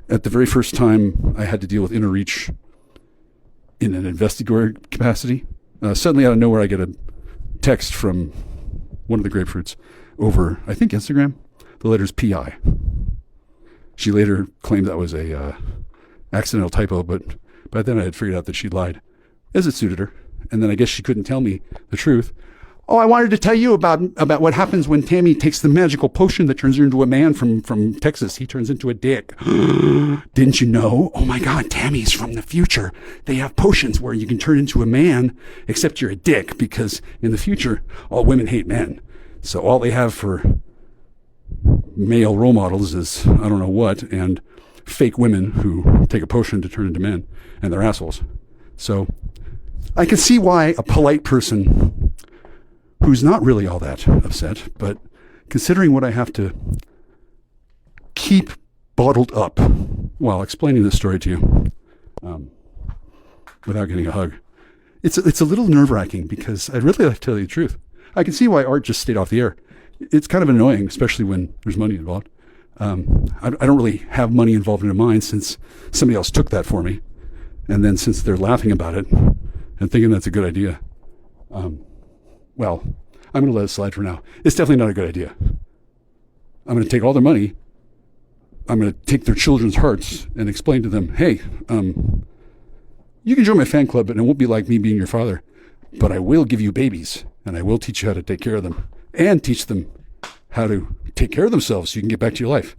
Speaker 11: at the very first time I had to deal with inner reach in an investigator capacity, suddenly out of nowhere I get a text from one of the grapefruits over, I think, Instagram. The letter's P.I. She later claimed that was a accidental typo, but by then I had figured out that she lied, as it suited her. And then I guess she couldn't tell me the truth. Oh, I wanted to tell you about what happens when Tammy takes the magical potion that turns her into a man from Texas. He turns into a dick. Didn't you know? Oh my God, Tammy's from the future. They have potions where you can turn into a man, except you're a dick, because in the future, all women hate men. So all they have for male role models is, I don't know what, and fake women who take a potion to turn into men, and they're assholes. So I can see why a polite person who's not really all that upset, but considering what I have to keep bottled up while explaining this story to you without getting a hug, it's a little nerve-wracking because I'd really like to tell you the truth. I can see why art just stayed off the air. It's kind of annoying, especially when there's money involved. I don't really have money involved in mine since somebody else took that for me. And then since they're laughing about it and thinking that's a good idea, well, I'm going to let it slide for now. It's definitely not a good idea. I'm going to take all their money. I'm going to take their children's hearts and explain to them, hey, you can join my fan club, but it won't be like me being your father. But I will give you babies, and I will teach you how to take care of them, and teach them how to take care of themselves so you can get back to your life.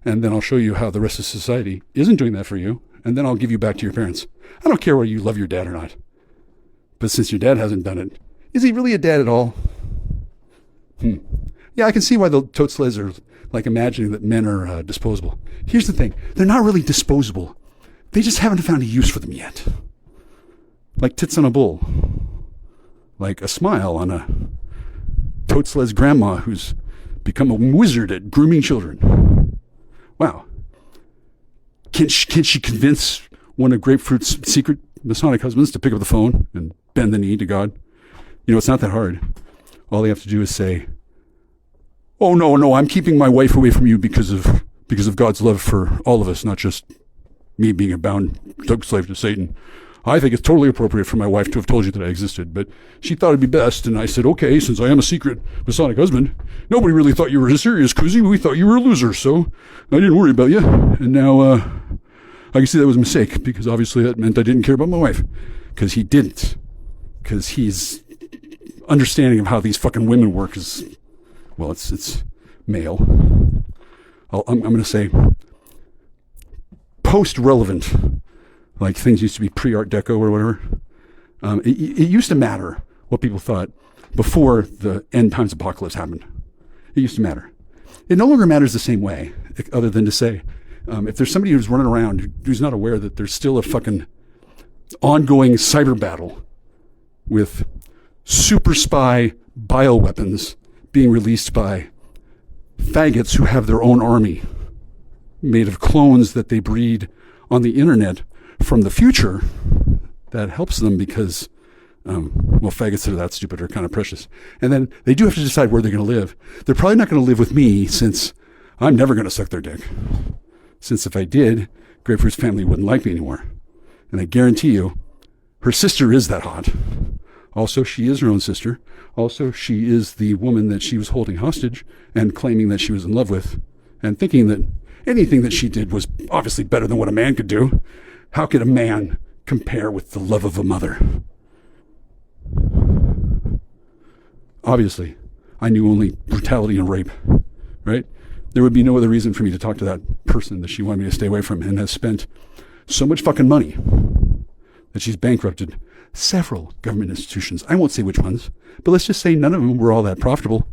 Speaker 11: And then I'll show you how the rest of society isn't doing that for you, and then I'll give you back to your parents. I don't care whether you love your dad or not. But since your dad hasn't done it, is he really a dad at all? Yeah, I can see why the tote sleds are like imagining that men are disposable. Here's the thing. They're not really disposable. They just haven't found a use for them yet. Like tits on a bull. Like a smile on a tote sled's grandma who's become a wizard at grooming children. Wow. Can she convince one of Grapefruit's secret Masonic husbands to pick up the phone and bend the knee to God? You know, it's not that hard. All they have to do is say, oh, no, I'm keeping my wife away from you because of God's love for all of us, not just me being a bound slave to Satan. I think it's totally appropriate for my wife to have told you that I existed, but she thought it'd be best, and I said, okay, since I am a secret Masonic husband, nobody really thought you were serious, Kuczi. We thought you were a loser, so I didn't worry about you. And now I can see that was a mistake, because obviously that meant I didn't care about my wife, because he didn't. Because he's understanding of how these fucking women work is, well, it's male. I'm going to say post-relevant, like things used to be pre-Art Deco or whatever. It used to matter what people thought before the end times apocalypse happened. It used to matter. It no longer matters the same way, other than to say, if there's somebody who's running around who's not aware that there's still a fucking ongoing cyber battle with super spy bioweapons being released by faggots who have their own army made of clones that they breed on the internet from the future, that helps them because, well, faggots that are that stupid are kind of precious. And then they do have to decide where they're going to live. They're probably not going to live with me, since I'm never going to suck their dick. Since if I did, Grapefruit's family wouldn't like me anymore. And I guarantee you, her sister is that hot. Also, she is her own sister. Also, she is the woman that she was holding hostage and claiming that she was in love with, and thinking that anything that she did was obviously better than what a man could do. How could a man compare with the love of a mother? Obviously, I knew only brutality and rape, right? There would be no other reason for me to talk to that person that she wanted me to stay away from, and has spent so much fucking money that she's bankrupted several government institutions. I won't say which ones, but let's just say none of them were all that profitable.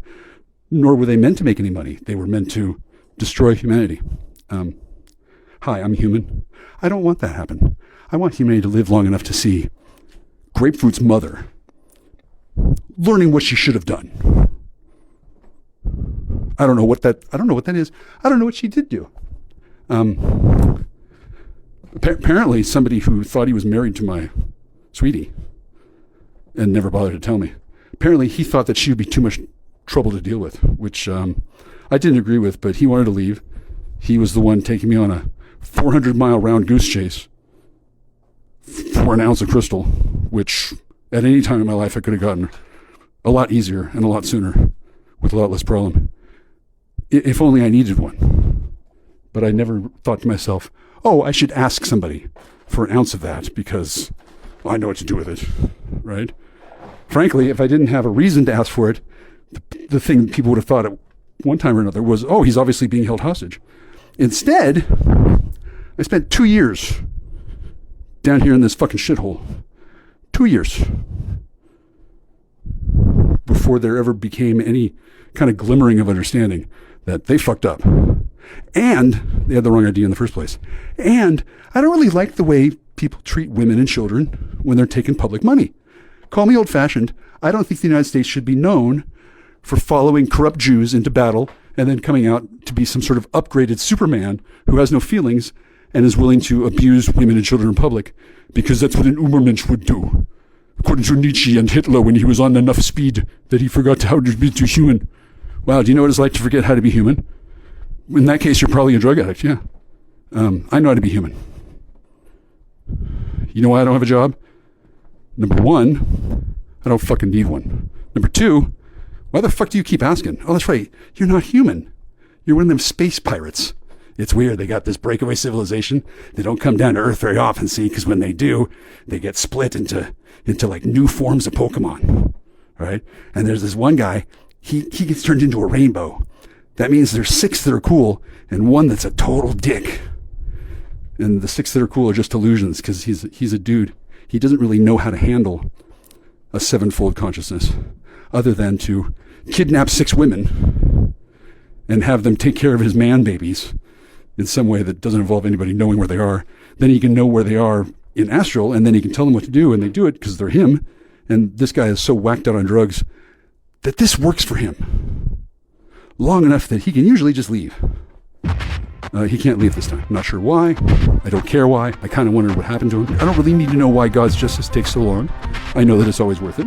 Speaker 11: nor were they meant to make any money. They were meant to destroy humanity. Hi, I'm human. I don't want that to happen. I want humanity to live long enough to see Grapefruit's mother learning what she should have done. I don't know what that is. I don't know what she did do. Apparently somebody who thought he was married to my sweetie and never bothered to tell me. Apparently he thought that she would be too much trouble to deal with, which I didn't agree with, but he wanted to leave. He was the one taking me on a 400-mile round goose chase for an ounce of crystal, which at any time in my life I could have gotten a lot easier and a lot sooner with a lot less problem. If only I needed one. But I never thought to myself, oh, I should ask somebody for an ounce of that because I know what to do with it, right? Frankly, if I didn't have a reason to ask for it, the thing people would have thought at one time or another was, oh, he's obviously being held hostage. Instead, I spent 2 years down here in this fucking shithole. 2 years. Before there ever became any kind of glimmering of understanding that they fucked up. And they had the wrong idea in the first place. And I don't really like the way people treat women and children when they're taking public money. Call me old-fashioned. I don't think the United States should be known for following corrupt Jews into battle and then coming out to be some sort of upgraded Superman who has no feelings and is willing to abuse women and children in public because that's what an Ubermensch would do. According to Nietzsche and Hitler when he was on enough speed that he forgot how to be too human. Wow, do you know what it's like to forget how to be human? In that case, you're probably a drug addict, yeah. I know how to be human. You know why I don't have a job? Number one, I don't fucking need one. Number two, why the fuck do you keep asking? Oh, that's right. You're not human. You're one of them space pirates. It's weird. They got this breakaway civilization. They don't come down to Earth very often, see, because when they do, they get split into like new forms of Pokemon, right? And there's this one guy, he gets turned into a rainbow. That means there's 6 that are cool and 1 that's a total dick. And the 6 that are cool are just illusions because he's a dude. He doesn't really know how to handle a 7-fold consciousness other than to kidnap 6 women and have them take care of his man babies in some way that doesn't involve anybody knowing where they are. Then he can know where they are in astral, and then he can tell them what to do, and they do it because they're him. And this guy is so whacked out on drugs that this works for him long enough that he can usually just leave. He can't leave this time. I'm not sure why. I don't care why. I kind of wondered what happened to him. I don't really need to know why God's justice takes so long. I know that it's always worth it.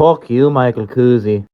Speaker 4: Fuck you, michealkuczi.